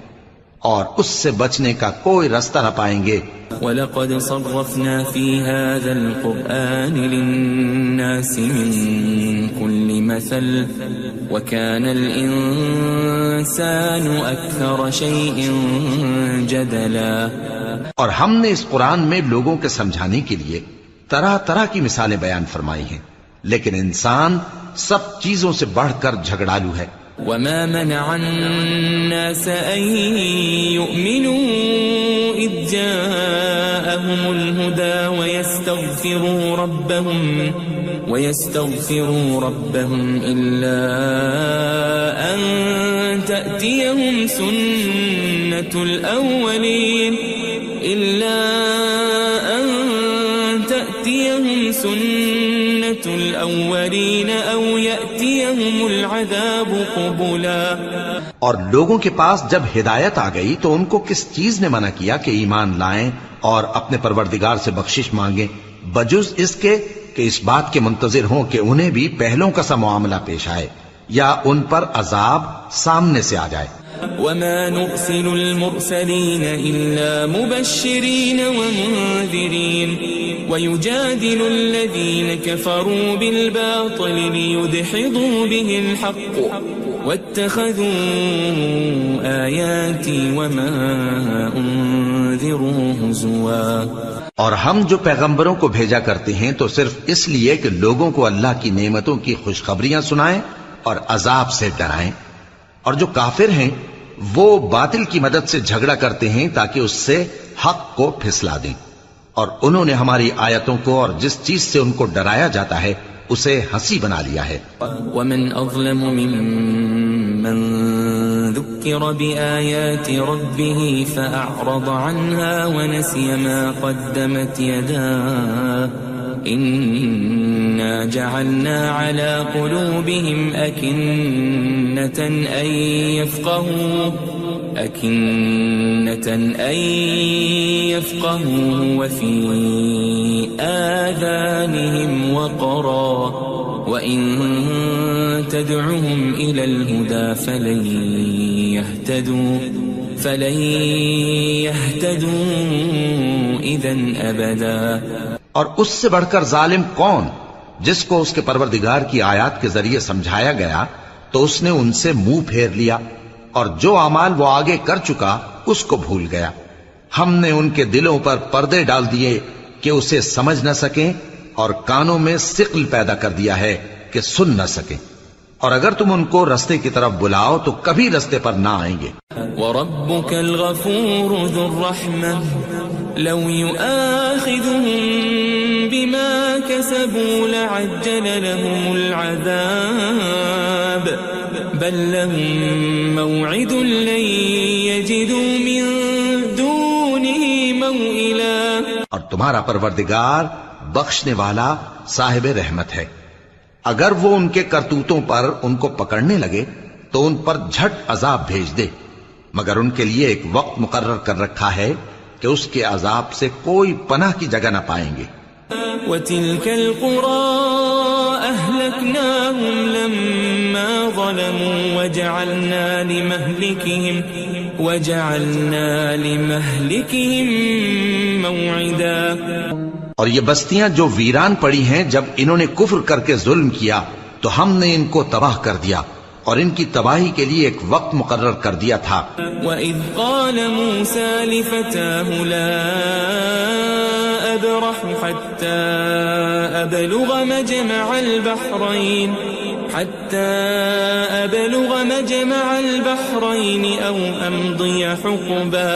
Speaker 3: اور اس سے بچنے کا کوئی راستہ نہ پائیں گے.
Speaker 2: وَلَقَدْ صَرَّفْنَا فِي هَذَا الْقُرْآنِ لِلنَّاسِ مِنْ كُلِّ مَثَلٍ وَكَانَ الْإِنسَانُ أَكْثَرَ شَيْءٍ جَدَلًا.
Speaker 3: اور ہم نے اس قرآن میں لوگوں کے سمجھانے کے لیے طرح طرح کی مثالیں بیان فرمائی ہیں، لیکن انسان سب چیزوں سے بڑھ کر جھگڑالو ہے.
Speaker 2: وَمَا مَنَعَ النَّاسَ أَن يُؤْمِنُوا إِذْ جَاءَهُمُ الْهُدَى ويستغفروا ربهم إلا أن تأتيهم سنة الأولين أو يأتيهم العذاب قبلا.
Speaker 3: اور لوگوں کے پاس جب ہدایت آ گئی تو ان کو کس چیز نے منع کیا کہ ایمان لائیں اور اپنے پروردگار سے بخشش مانگیں بجز اس کے کہ اس بات کے منتظر ہوں کہ انہیں بھی پہلوں کا سا معاملہ پیش آئے یا ان پر عذاب سامنے سے آ جائے.
Speaker 2: وما نرسل المرسلين إلا مبشرين ومنذرين ويجادل الذين كفروا بالباطل ليدحضوا به الحق واتخذوا آياتي وما أنذروا هزوا.
Speaker 3: اور ہم جو پیغمبروں کو بھیجا کرتے ہیں تو صرف اس لیے کہ لوگوں کو اللہ کی نعمتوں کی خوشخبریاں سنائیں اور عذاب سے ڈرائیں. اور جو کافر ہیں وہ باطل کی مدد سے جھگڑا کرتے ہیں تاکہ اس سے حق کو پھسلا دیں. اور انہوں نے ہماری آیتوں کو اور جس چیز سے ان کو ڈرایا جاتا ہے اسے ہنسی بنا لیا ہے.
Speaker 2: ومن اظلم ممن ذكر بآيات ربه فأعرض عنها ونسي ما قدمت يداه إنا جعلنا على قلوبهم أكنة أن يفقهوا وفي آذانهم وقرا وإن تدعهم إلى الهدى فلن يهتدوا إذن أبدا.
Speaker 3: اور اس سے بڑھ کر ظالم کون جس کو اس کے پروردگار کی آیات کے ذریعے سمجھایا گیا تو اس نے ان سے منہ پھیر لیا اور جو اعمال وہ آگے کر چکا اس کو بھول گیا. ہم نے ان کے دلوں پر پردے ڈال دیے کہ اسے سمجھ نہ سکیں اور کانوں میں ثقل پیدا کر دیا ہے کہ سن نہ سکیں. اور اگر تم ان کو رستے کی طرف بلاؤ تو کبھی رستے پر نہ آئیں گے.
Speaker 2: وَرَبُّكَ الْغَفُورُ ذُو الرَّحْمَةِ لَوْ يُؤَاخِذُهُم بِمَا كَسَبُوا لَعَجَّلَ لَهُمُ الْعَذَابَ بَل لَّهُم مَّوْعِدٌ لَّن يَجِدُوا مِن دُونِهِ مَوْئِلًا.
Speaker 3: اور تمہارا پروردگار بخشنے والا صاحب رحمت ہے. اگر وہ ان کے کرتوتوں پر ان کو پکڑنے لگے تو ان پر جھٹ عذاب بھیج دے مگر ان کے لیے ایک وقت مقرر کر رکھا ہے کہ اس کے عذاب سے کوئی پناہ کی جگہ نہ پائیں گے.
Speaker 2: وَتِلْكَ الْقُرَىٰ أَهْلَكْنَاهُمْ لَمَّا ظَلَمُوا وَجَعَلْنَا لِمَهْلِكِهِمْ مَوْعِدًا.
Speaker 3: اور یہ بستیاں جو ویران پڑی ہیں جب انہوں نے کفر کر کے ظلم کیا تو ہم نے ان کو تباہ کر دیا اور ان کی تباہی کے لیے ایک وقت مقرر کر دیا تھا.
Speaker 2: وَإِذْ قَالَ مُوسَى لِفَتَاهُ لَا أَبْرَحُ حَتَّى أَبْلُغَ مَجْمَعَ الْبَحْرَيْنِ أَوْ أَمْضِيَ حُقُبًا.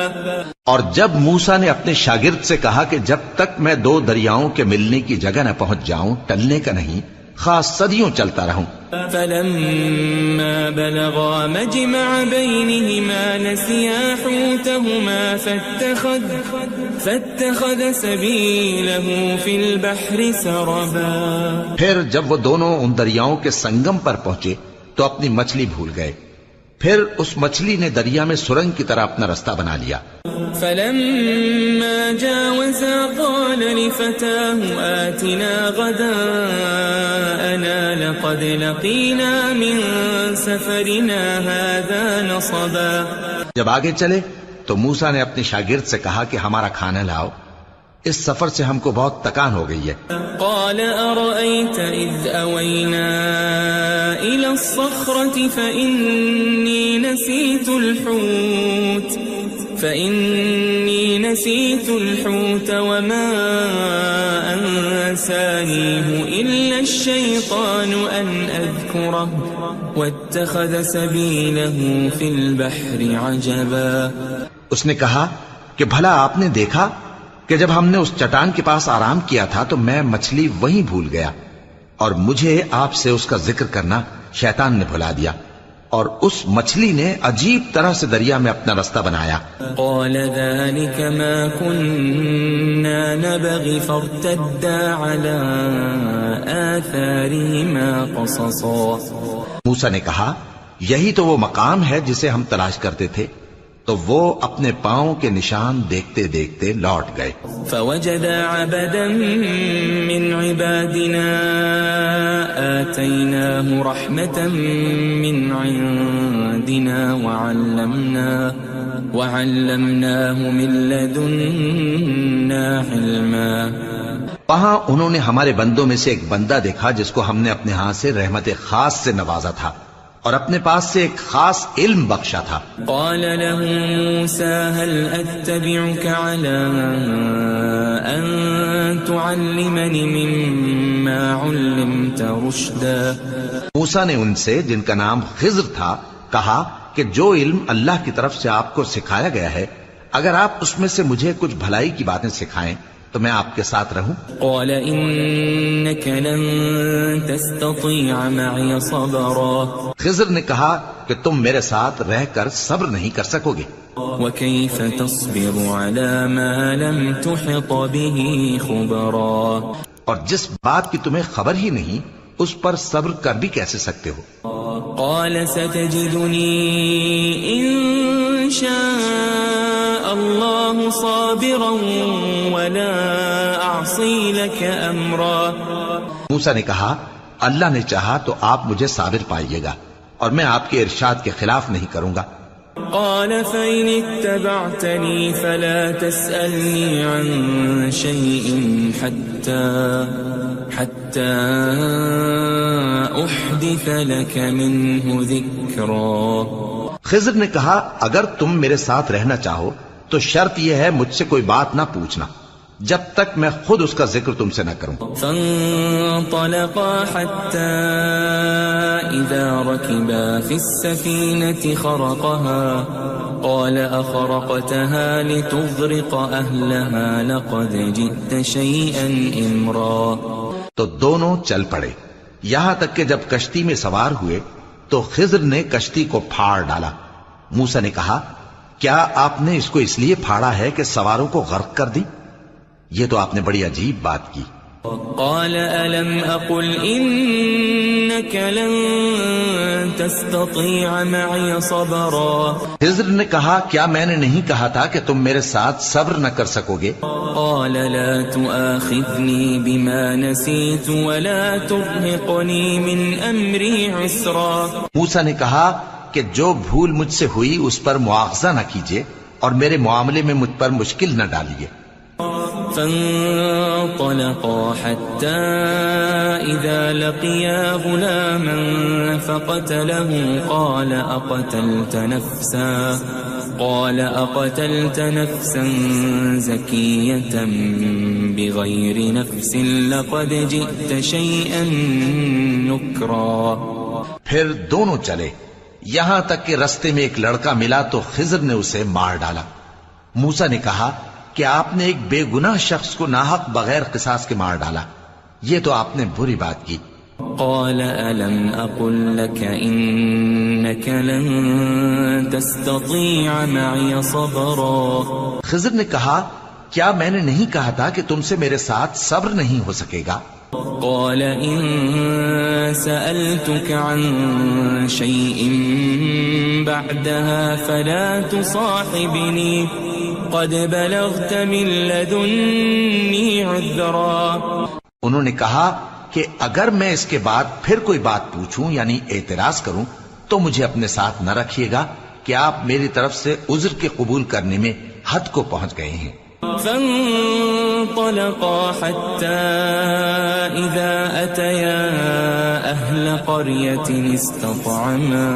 Speaker 3: اور جب موسیٰ نے اپنے شاگرد سے کہا کہ جب تک میں دو دریاؤں کے ملنے کی جگہ نہ پہنچ جاؤں ٹلنے کا نہیں خاص صدیوں چلتا رہوں.
Speaker 2: فَلَمَّا بَلَغَا مَجْمَعَ بَيْنِهِمَا نَسِيَا حُوتَهُمَا فَاتَّخَذَ سَبِيلَهُ فِي الْبَحْرِ سَرَبًا.
Speaker 3: پھر جب وہ دونوں ان دریاؤں کے سنگم پر پہنچے تو اپنی مچھلی بھول گئے. پھر اس مچھلی نے دریا میں سرنگ کی طرح اپنا رستہ بنا لیا.
Speaker 2: فَلَمَّا جَاوَزَا قَالَ لِفَتَاهُ آتِنَا غَدَاءَنَا لَقَدْ لَقِينَا مِن سَفَرِنَا هَذَا نَصَبًا.
Speaker 3: جب آگے چلے تو موسیٰ نے اپنے شاگرد سے کہا کہ ہمارا کھانا لاؤ اس سفر سے ہم کو بہت تکان ہو گئی ہے.
Speaker 2: قال أرأيت إذ أوينا إلى الصخرة فإني نسيت الحوت وما أنسانيه إلا الشيطان أن أذكره واتخذ سبيله في البحر عجبا.
Speaker 3: اس نے کہا کہ بھلا آپ نے دیکھا کہ جب ہم نے اس چٹان کے پاس آرام کیا تھا تو میں مچھلی وہیں بھول گیا اور مجھے آپ سے اس کا ذکر کرنا شیطان نے بھلا دیا، اور اس مچھلی نے عجیب طرح سے دریا میں اپنا رستہ بنایا۔
Speaker 2: قال ذلك ما كنا نبغي فارتدا على آثارهما قصصا۔
Speaker 3: موسیٰ نے کہا یہی تو وہ مقام ہے جسے ہم تلاش کرتے تھے، تو وہ اپنے پاؤں کے نشان دیکھتے دیکھتے لوٹ گئے۔
Speaker 2: فوجد عبدا من عبادنا آتيناه رحمة من عندنا وعلمناه من لدنا علما۔
Speaker 3: وہاں انہوں نے ہمارے بندوں میں سے ایک بندہ دیکھا جس کو ہم نے اپنے ہاں سے رحمت خاص سے نوازا تھا اور اپنے پاس سے ایک خاص علم بخشا تھا۔
Speaker 2: قال له موسى هل أتبعك على أن تعلمني مما علمت رشدا۔
Speaker 3: موسیٰ نے ان سے جن کا نام خضر تھا کہا کہ جو علم اللہ کی طرف سے آپ کو سکھایا گیا ہے، اگر آپ اس میں سے مجھے کچھ بھلائی کی باتیں سکھائیں تو میں آپ کے ساتھ رہوں۔
Speaker 2: قال إنك لن تستطيع معي صبرا۔
Speaker 3: خضر نے کہا کہ تم میرے ساتھ رہ کر صبر نہیں کر سکو گے۔
Speaker 2: وكيف تصبر على ما لم تحط به خبرا۔
Speaker 3: اور جس بات کی تمہیں خبر ہی نہیں اس پر صبر کر بھی کیسے سکتے ہو؟
Speaker 2: قال ستجدني إن شاء الله صابرا ولا أعصي لك أمرا۔
Speaker 3: موسیٰ نے کہا اللہ نے چاہا تو آپ مجھے صابر پائیے گا اور میں آپ کے ارشاد کے خلاف نہیں کروں گا۔
Speaker 2: قال فإن اتبعتني فلا تسألني عن شيء حتى أحدث لك منه ذكرا۔
Speaker 3: خضر نے کہا اگر تم میرے ساتھ رہنا چاہو تو شرط یہ ہے مجھ سے کوئی بات نہ پوچھنا جب تک میں خود اس کا ذکر تم سے نہ کروں۔
Speaker 2: فانطلقا حتى إذا ركبا في السفينة خرقها قال أخرقتها لتغرق أهلها لقد جئت شيئا إمرا۔
Speaker 3: تو دونوں چل پڑے یہاں تک کہ جب کشتی میں سوار ہوئے تو خضر نے کشتی کو پھاڑ ڈالا۔ موسیٰ نے کہا کیا آپ نے اس کو اس لیے پھاڑا ہے کہ سواروں کو غرق کر دی؟ یہ تو آپ نے بڑی عجیب بات کی۔
Speaker 2: قال ألم أقل إنك لن تستطيع معي صبرا۔
Speaker 3: خضر نے کہا کیا میں نے نہیں کہا تھا کہ تم میرے ساتھ صبر نہ کر سکو گے؟
Speaker 2: قال لا تؤاخذني بما نسيت ولا ترهقني من أمري عسرا۔ موسیٰ
Speaker 3: نے کہا کہ جو بھول مجھ سے ہوئی اس پر مواخذہ نہ کیجیے اور میرے معاملے میں مجھ پر مشکل نہ ڈالیے۔
Speaker 2: فانطلقا حتى إذا لقيا غلاما فقتله قال أقتلت نفسا زكية بغير نفس لقد جئت شيئا نكرا۔
Speaker 3: پھر دونوں چلے یہاں تک کہ رستے میں ایک لڑکا ملا تو خضر نے اسے مار ڈالا۔ موسیٰ نے کہا کہ آپ نے ایک بے گناہ شخص کو ناحق بغیر قصاص کے مار ڈالا، یہ تو آپ نے بری بات کی۔
Speaker 2: قال ألم أقل لك إنك لن تستطيع معي صبرا۔
Speaker 3: خضر نے کہا کیا میں نے نہیں کہا تھا کہ تم سے میرے ساتھ صبر نہیں ہو سکے گا؟
Speaker 2: قال إن سألتك عن شيء بعدها فلا تصاحبني قد بلغت من لدني عذرا۔
Speaker 3: انہوں نے کہا کہ اگر میں اس کے بعد پھر کوئی بات پوچھوں یعنی اعتراض کروں تو مجھے اپنے ساتھ نہ رکھیے گا کہ آپ میری طرف سے عذر کے قبول کرنے میں حد کو پہنچ گئے ہیں۔
Speaker 2: فانطلقا حتى إذا أتيا أهل قرية استطعما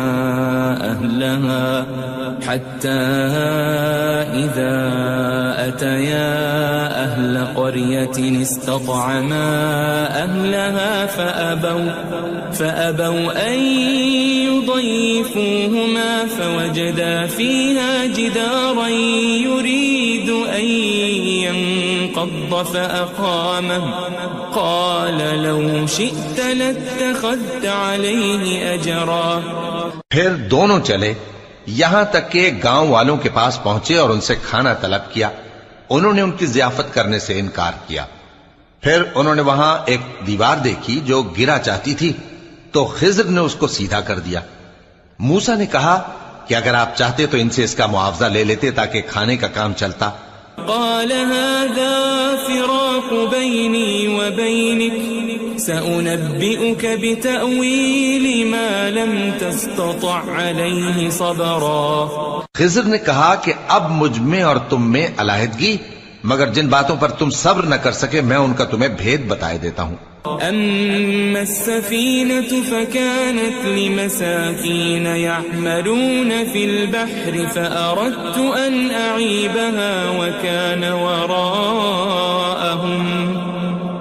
Speaker 2: أهلها أهل قرية استطعما أهلها فأبوا أن يضيفوهما فوجدا فيها جدارا يريد أن ينقض فأقامه قال لو شئت لاتخذت عليه أجرا.
Speaker 3: پھر دونوں چلے یہاں تک کہ گاؤں والوں کے پاس پہنچے اور ان سے کھانا طلب کیا. انہوں نے ان کی ضیافت کرنے سے انکار کیا. پھر انہوں نے وہاں ایک دیوار دیکھی جو گرا چاہتی تھی تو خضر نے اس کو سیدھا کر دیا. موسیٰ نے کہا کہ اگر آپ چاہتے تو ان سے اس کا معاوضہ لے لیتے تاکہ کھانے کا کام چلتا.
Speaker 2: قال هذا فراق بيني وبينك سأنبئك بتأويل ما لم تستطع عليه صبرا.
Speaker 3: خضر نے کہا کہ اب مجھ میں اور تم میں علیحدگی، مگر جن باتوں پر تم صبر نہ کر سکے میں ان کا تمہیں بھید بتائے دیتا ہوں.
Speaker 2: أما السفينة فكانت لمساكين يعملون في البحر فأردت أن أعيبها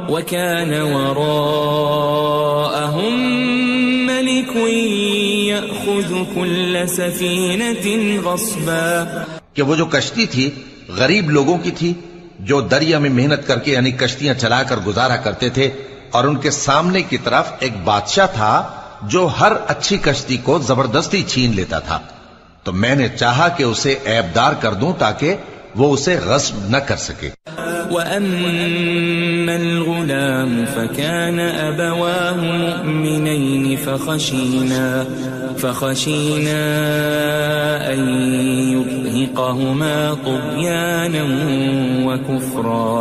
Speaker 2: وكان وراءهم ملك يأخذ كل سفينة غصبا.
Speaker 3: کہ وہ جو کشتی تھی غریب لوگوں کی تھی جو دریا میں محنت کر کے یعنی کشتیاں چلا کر گزارا کرتے تھے، اور ان کے سامنے کی طرف ایک بادشاہ تھا جو ہر اچھی کشتی کو زبردستی چھین لیتا تھا. تو میں نے چاہا کہ اسے عیبدار کر دوں تاکہ وہ اسے غصب نہ کر سکے.
Speaker 2: وَأَمَّا الْغُلَامُ فَكَانَ أَبَوَاهُ مُؤْمِنَيْنِ فَخَشِينَا أَن يُرْهِقَهُمَا طُغْيَانًا وَكُفْرًا.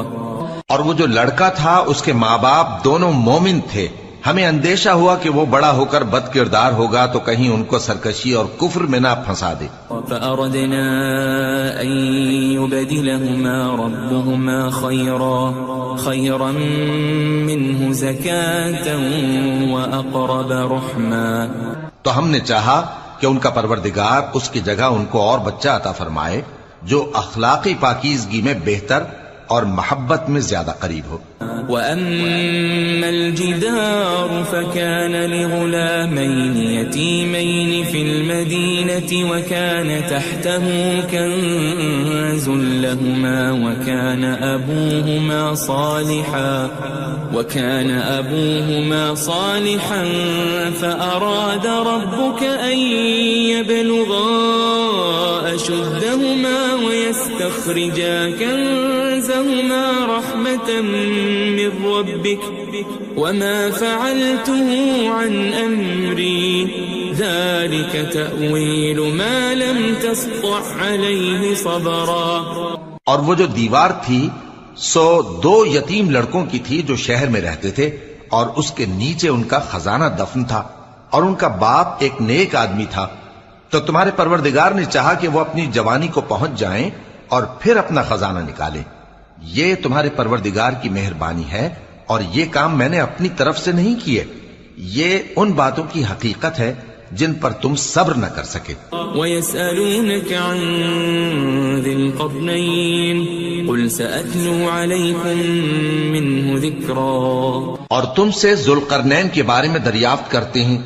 Speaker 3: اور وہ جو لڑکا تھا اس کے ماں باپ دونوں مومن تھے. ہمیں اندیشہ ہوا کہ وہ بڑا ہو کر بد کردار ہوگا تو کہیں ان کو سرکشی اور کفر میں نہ پھنسا دے.
Speaker 2: فأردنا أن يبدلهما ربهما خيرا منه زكاة وأقرب رحما.
Speaker 3: تو ہم نے چاہا کہ ان کا پروردگار اس کی جگہ ان کو اور بچہ عطا فرمائے جو اخلاقی پاکیزگی میں بہتر اور محبت میں زیادہ قریب ہو.
Speaker 2: وَأَمَّا الْجِدَارُ فَكَانَ لِغُلَامَيْنِ يَتِيمَيْنِ فِي الْمَدِينَةِ وَكَانَ تَحْتَهُ كَنْزٌ لَهُمَا وَكَانَ أَبُوهُمَا صَالِحًا فَأَرَادَ رَبُّكَ أَن يَبْلُغَا أَشُدَّهُمَا وَيَسْتَخْرِجَا كَنزَهُمَا رَحْمَةً من ربك وما فعلته عن أمري ذلك تأويل ما لم تسطع عليه صبرا.
Speaker 3: اور وہ جو دیوار تھی سو 2 یتیم لڑکوں کی تھی جو شہر میں رہتے تھے اور اس کے نیچے ان کا خزانہ دفن تھا اور ان کا باپ ایک نیک آدمی تھا. تو تمہارے پروردگار نے چاہا کہ وہ اپنی جوانی کو پہنچ جائیں اور پھر اپنا خزانہ نکالیں. یہ تمہارے پروردگار کی مہربانی ہے اور یہ کام میں نے اپنی طرف سے نہیں کیے. یہ ان باتوں کی حقیقت ہے جن پر تم صبر نہ کر سکے.
Speaker 2: وَيَسْأَلُونَكَ عَنْ ذِي الْقَرْنَيْنِ قُلْ سَأَتْلُو عَلَيْكُمْ مِنْهُ ذِكْرًا. اور
Speaker 3: تم سے ذوالقرنین کے بارے میں دریافت کرتے ہیں،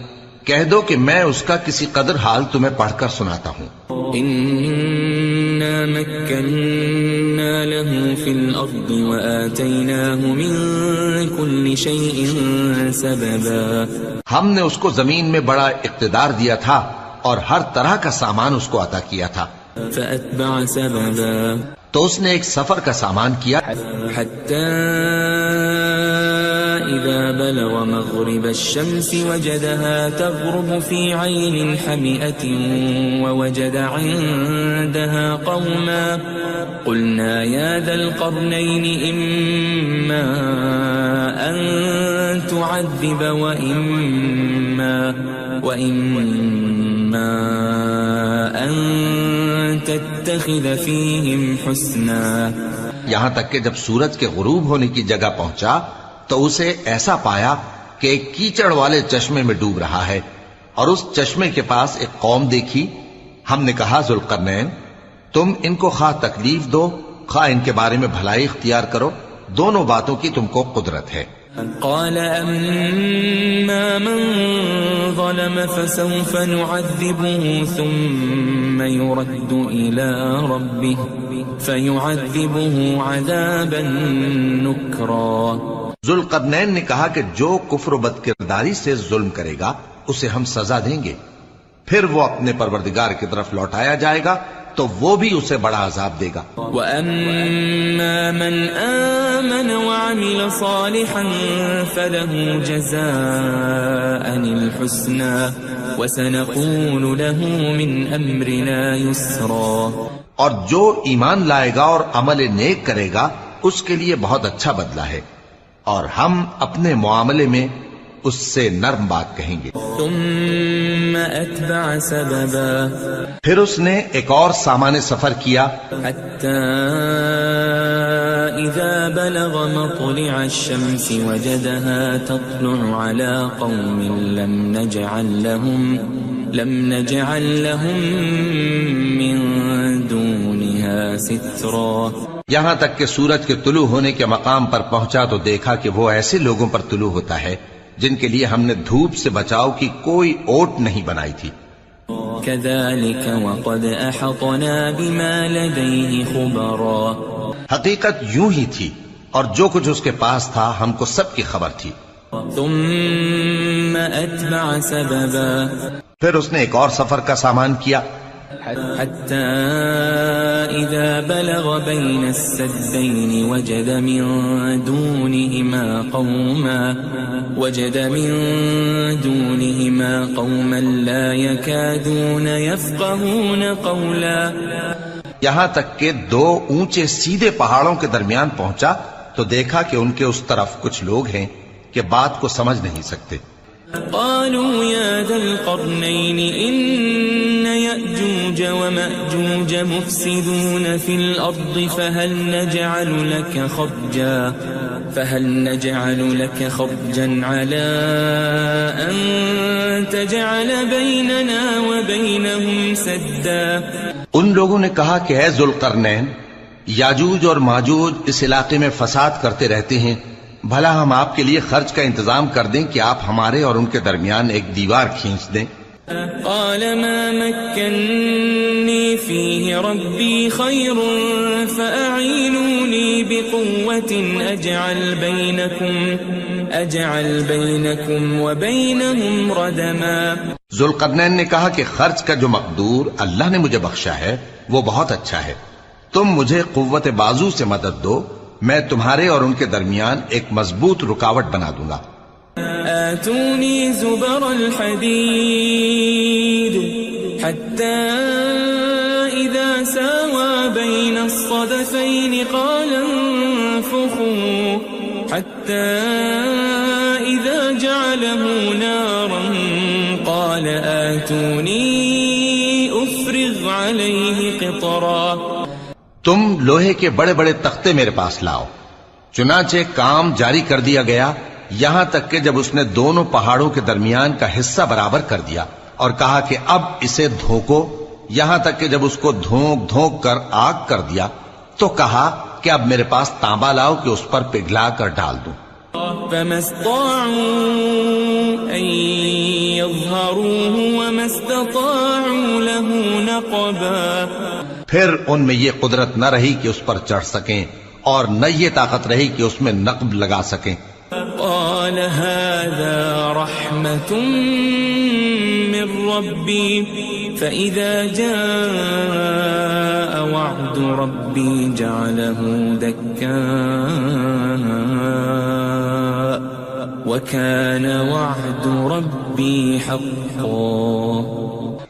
Speaker 3: کہہ دو کہ میں اس کا کسی قدر حال تمہیں پڑھ کر سناتا ہوں.
Speaker 2: إِنَّا مَكَّنَّا لَهُ فِي الْأَرْضِ وَآتَيْنَاهُ مِن كُلِّ شَيْءٍ سَبَبًا.
Speaker 3: ہم نے اس کو زمین میں بڑا اقتدار دیا تھا اور ہر طرح کا سامان اس کو عطا کیا تھا.
Speaker 2: فَأَتْبَعَ سَبَبًا.
Speaker 3: تو اس نے ایک سفر کا سامان کیا
Speaker 2: حَتَّى إِذَا بَلَغَ مَغْرِبَ الشَّمْسِ وَجَدَهَا تَغْرُبُ فِي عَيْنٍ حَمِئَةٍ وَوَجَدَ عِندَهَا قَوْمًا قُلْنَا يَا ذَا الْقَرْنَيْنِ إِمَّا أَن تُعَذِّبَ وَإِمَّا أَن تَتَّخِذَ فِيهِمْ حُسْنًا.
Speaker 3: یہاں تک کہ جب سورج کے غروب ہونے کی جگہ پہنچا تو اسے ایسا پایا کہ ایک کیچڑ والے چشمے میں ڈوب رہا ہے اور اس چشمے کے پاس ایک قوم دیکھی. ہم نے کہا ذوالقرنین تم ان کو خواہ تکلیف دو خواہ ان کے بارے میں بھلائی اختیار کرو، دونوں باتوں کی تم کو قدرت ہے۔
Speaker 2: قال أما من ظلم فسوف نعذبه ثم يرد إلى ربه فيعذبه عذابا نكرا۔
Speaker 3: ذوالقرنین نے کہا کہ جو کفر و بد کرداری سے ظلم کرے گا اسے ہم سزا دیں گے، پھر وہ اپنے پروردگار کی طرف لوٹایا جائے گا تو وہ بھی اسے بڑا عذاب دے گا۔
Speaker 2: وَأَمَّا مَنْ آمَنَ وَعَمِلَ صَالِحًا فَلَهُ جَزَاءً الْحُسْنَى وَسَنَقُولُ لَهُ مِنْ أَمْرِنَا يُسْرًا۔
Speaker 3: اور جو ایمان لائے گا اور عمل نیک کرے گا اس کے لیے بہت اچھا بدلہ ہے، اور ہم اپنے معاملے میں اس سے نرم بات کہیں گے۔
Speaker 2: ثم أتبع سببا،
Speaker 3: پھر اس نے ایک اور سامان سفر کیا،
Speaker 2: حتى إذا بلغ مطلع الشمس وجدها تطلع على قوم لم نجعل لهم من دونها سترا۔
Speaker 3: یہاں تک کہ سورج کے طلوع ہونے کے مقام پر پہنچا تو دیکھا کہ وہ ایسے لوگوں پر طلوع ہوتا ہے جن کے لیے ہم نے دھوپ سے بچاؤ کی کوئی اوٹ نہیں بنائی تھی۔
Speaker 2: كذلك وقد أحطنا بما لديه خبرا،
Speaker 3: حقیقت یوں ہی تھی اور جو کچھ اس کے پاس تھا ہم کو سب کی خبر تھی۔
Speaker 2: ثم أتبع سببا،
Speaker 3: پھر اس نے ایک اور سفر کا سامان کیا،
Speaker 2: حتى إذا بلغ بين السدين وجد من دونهما قوما لا يكادون يفقهون قولا۔
Speaker 3: یہاں تک کہ دو اونچے سیدھے پہاڑوں کے درمیان پہنچا تو دیکھا کہ ان کے اس طرف کچھ لوگ ہیں کہ بات کو سمجھ نہیں سکتے۔
Speaker 2: قالوا يا ذا القرنين إن يأجوج ومأجوج مفسدون في الأرض فهل نجعل لك خرجا على أن تجعل بيننا وبينهم سدا۔
Speaker 3: ان لوگوں نے کہا کہ اے ذوالقرنین، یاجوج اور ماجوج اس علاقے میں فساد کرتے رہتے ہیں، بھلا ہم آپ کے لیے خرچ کا انتظام کر دیں کہ آپ ہمارے اور ان کے درمیان ایک دیوار کھینچ دیں۔
Speaker 2: قال ما مكنني فيه ربي خير فأعينوني بقوة أجعل بينكم وبينهم ردما۔
Speaker 3: ذوالقرنین نے کہا کہ خرچ کا جو مقدور اللہ نے مجھے بخشا ہے وہ بہت اچھا ہے، تم مجھے قوت بازو سے مدد دو، میں تمہارے اور ان کے درمیان ایک مضبوط رکاوٹ بنا دوں گا۔
Speaker 2: آتوني زبر الحديد حتى إذا ساوى بين الصدفين قال انفخوا حتى إذا جعله نارا قال آتوني أفرغ عليه قطرا۔
Speaker 3: تم لوہے کے بڑے بڑے تختے میرے پاس لاؤ۔ چنانچہ کام جاری کر دیا گیا، یہاں تک کہ جب اس نے دونوں پہاڑوں کے درمیان کا حصہ برابر کر دیا اور کہا کہ اب اسے دھوکو، یہاں تک کہ جب اس کو دھونک دھونک کر آگ کر دیا تو کہا کہ اب میرے پاس تانبا لاؤ کہ اس پر پگھلا کر ڈال دوں۔
Speaker 2: فما استطاعوا أن يظهروه وما استطاعوا له نقبا۔
Speaker 3: پھر ان میں یہ قدرت نہ رہی کہ اس پر چڑھ سکیں اور نہ یہ طاقت رہی کہ اس میں نقب لگا سکیں۔
Speaker 2: قال هذا رحمة من ربي فإذا جاء وعد ربي جعله دكاء وكان وعد ربي حقا۔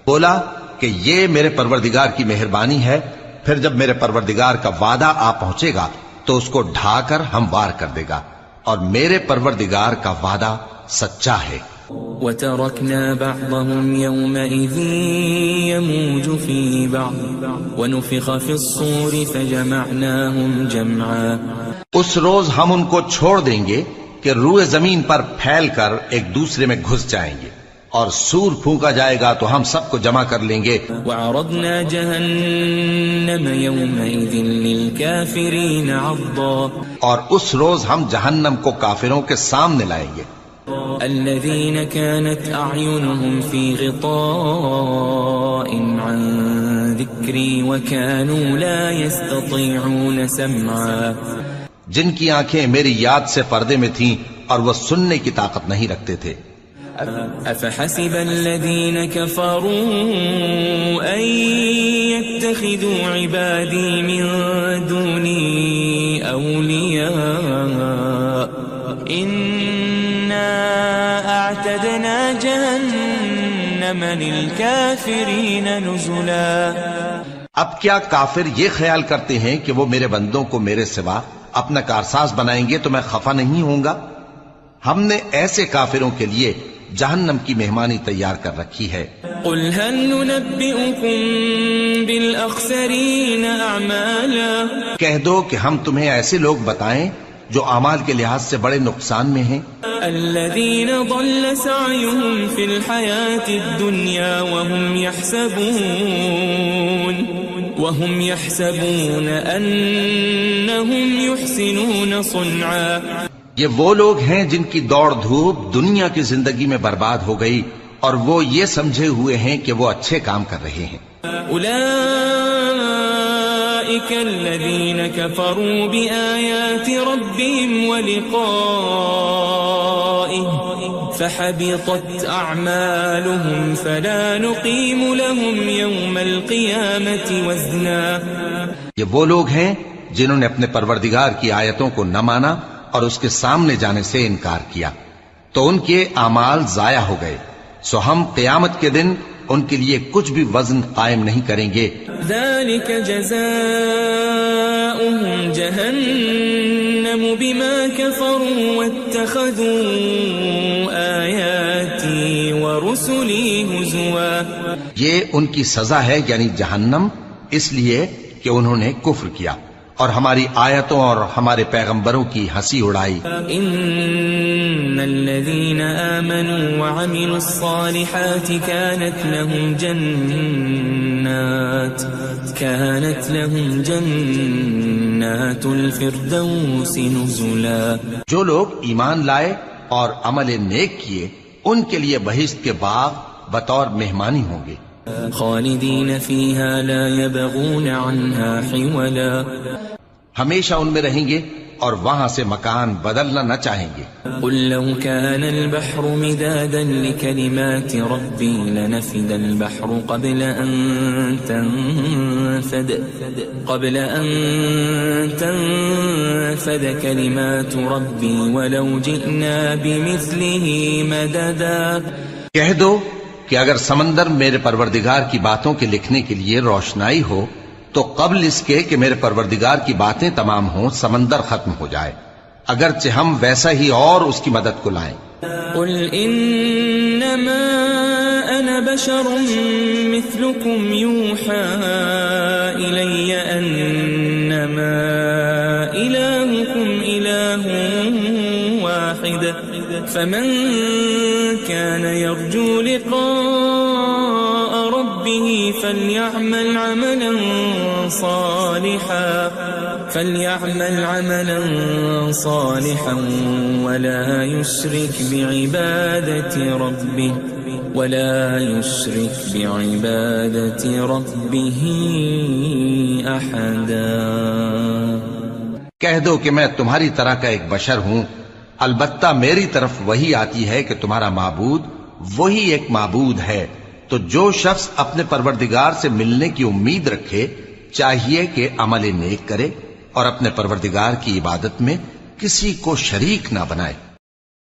Speaker 3: بولا کہ یہ میرے پروردگار کی مہربانی ہے، پھر جب میرے پروردگار کا وعدہ آ پہنچے گا تو اس کو ڈھا کر ہموار کر دے گا، اور میرے پروردگار کا وعدہ سچا ہے۔
Speaker 2: وَتَرَكْنَا بَعْضَهُمْ يَوْمَئِذٍ يَمُوجُ فِي بَعْضٍ وَنُفِخَ فِي الصُّورِ فَجَمَعْنَاهُمْ جَمْعًا۔
Speaker 3: اس روز ہم ان کو چھوڑ دیں گے کہ روئے زمین پر پھیل کر ایک دوسرے میں گھس جائیں گے، اور سور پھونکا جائے گا تو ہم سب کو جمع کر لیں گے۔
Speaker 2: وَعَرَضْنَا جَهَنَّمَ جهنم يومئذ للكافرين عرضا
Speaker 3: اور اس روز ہم جہنم کو کافروں کے سامنے لائیں گے.
Speaker 2: الذين كانت أعينهم في غطاء عن ذكري وكانوا لا يستطيعون سمعا
Speaker 3: جن کی آنکھیں میری یاد سے پردے میں تھیں اور وہ سننے کی طاقت نہیں رکھتے تھے.
Speaker 2: أفحسب الذين كفروا أن يتخذوا عبادي من دوني أولياء إنا أعتدنا جهنم للكافرين نزلا.
Speaker 3: اب کیا کافر یہ خیال کرتے ہیں کہ وہ میرے بندوں کو میرے سوا اپنا کارساز بنائیں گے تو میں خفا نہیں ہوں گا؟ ہم نے ایسے کافروں کے لیے جہنم کی مہمانی تیار کر رکھی ہے.
Speaker 2: قل هل ننبئكم بالأخسرين أعمالا
Speaker 3: کہہ دو کہ ہم تمہیں ایسے لوگ بتائیں جو اعمال کے لحاظ سے بڑے نقصان میں ہیں.
Speaker 2: الذين ضل سعيهم في الحياة الدنيا وهم يحسبون أنهم يحسنون صنعا.
Speaker 3: یہ وہ لوگ ہیں جن کی دوڑ دھوپ دنیا کی زندگی میں برباد ہو گئی اور وہ یہ سمجھے ہوئے ہیں کہ وہ اچھے کام کر رہے ہیں.
Speaker 2: أولئك الذين كفروا بآيات ربهم ولقائه فحبطت أعمالهم فلا نقيم لهم يوم القيامة وزنا.
Speaker 3: یہ وہ لوگ ہیں جنہوں نے اپنے پروردگار کی آیتوں کو نہ مانا اور اس کے سامنے جانے سے انکار کیا تو ان کے اعمال ضائع ہو گئے، سو ہم قیامت کے دن ان کے لیے کچھ بھی وزن قائم نہیں کریں گے.
Speaker 2: ذلك جزاؤهم جهنم بما كفروا واتخذوا آياتي ورسلي هزوا.
Speaker 3: یہ ان کی سزا ہے یعنی جہنم، اس لیے کہ انہوں نے کفر کیا اور ہماری آیتوں اور ہمارے پیغمبروں کی ہنسی اڑائی.
Speaker 2: ان الذين آمنوا وعملوا الصالحات كانت لهم جنات الفردوس نزلا.
Speaker 3: جو لوگ ایمان لائے اور عمل نیک کیے ان کے لیے بہشت کے باغ بطور مہمانی ہوں گے.
Speaker 2: خالدین فیہا لا یبغون عنہا حولا.
Speaker 3: ہمیشہ ان میں رہیں گے اور وہاں سے مکان بدلنا نہ چاہیں گے.
Speaker 2: قل لو كان البحر مدادا لكلمات ربي لنفد البحر قبل أن تنفد كلمات ربي ولو جئنا بمثله مددا.
Speaker 3: کہہ دو کہ اگر سمندر میرے پروردگار کی باتوں کے لکھنے کے لیے روشنائی ہو تو قبل اس کے کہ میرے پروردگار کی باتیں تمام ہوں سمندر ختم ہو جائے، اگرچہ ہم ویسا ہی اور اس کی مدد کو لائیں.
Speaker 2: قل انما انا بشر مثلكم يوحى الي انما الهكم اله واحد فمن كان يرجو لقاء ربه فليعمل عملا صالحا ولا يشرك بعبادة ربه أحدا.
Speaker 3: کہہ دو کہ میں تمہاری طرح کا ایک بشر ہوں، البتہ میری طرف وہی آتی ہے کہ تمہارا معبود وہی ایک معبود ہے. تو جو شخص اپنے پروردگار سے ملنے کی امید رکھے چاہیے کہ عمل نیک کرے اور اپنے پروردگار کی عبادت میں کسی کو شریک نہ بنائے.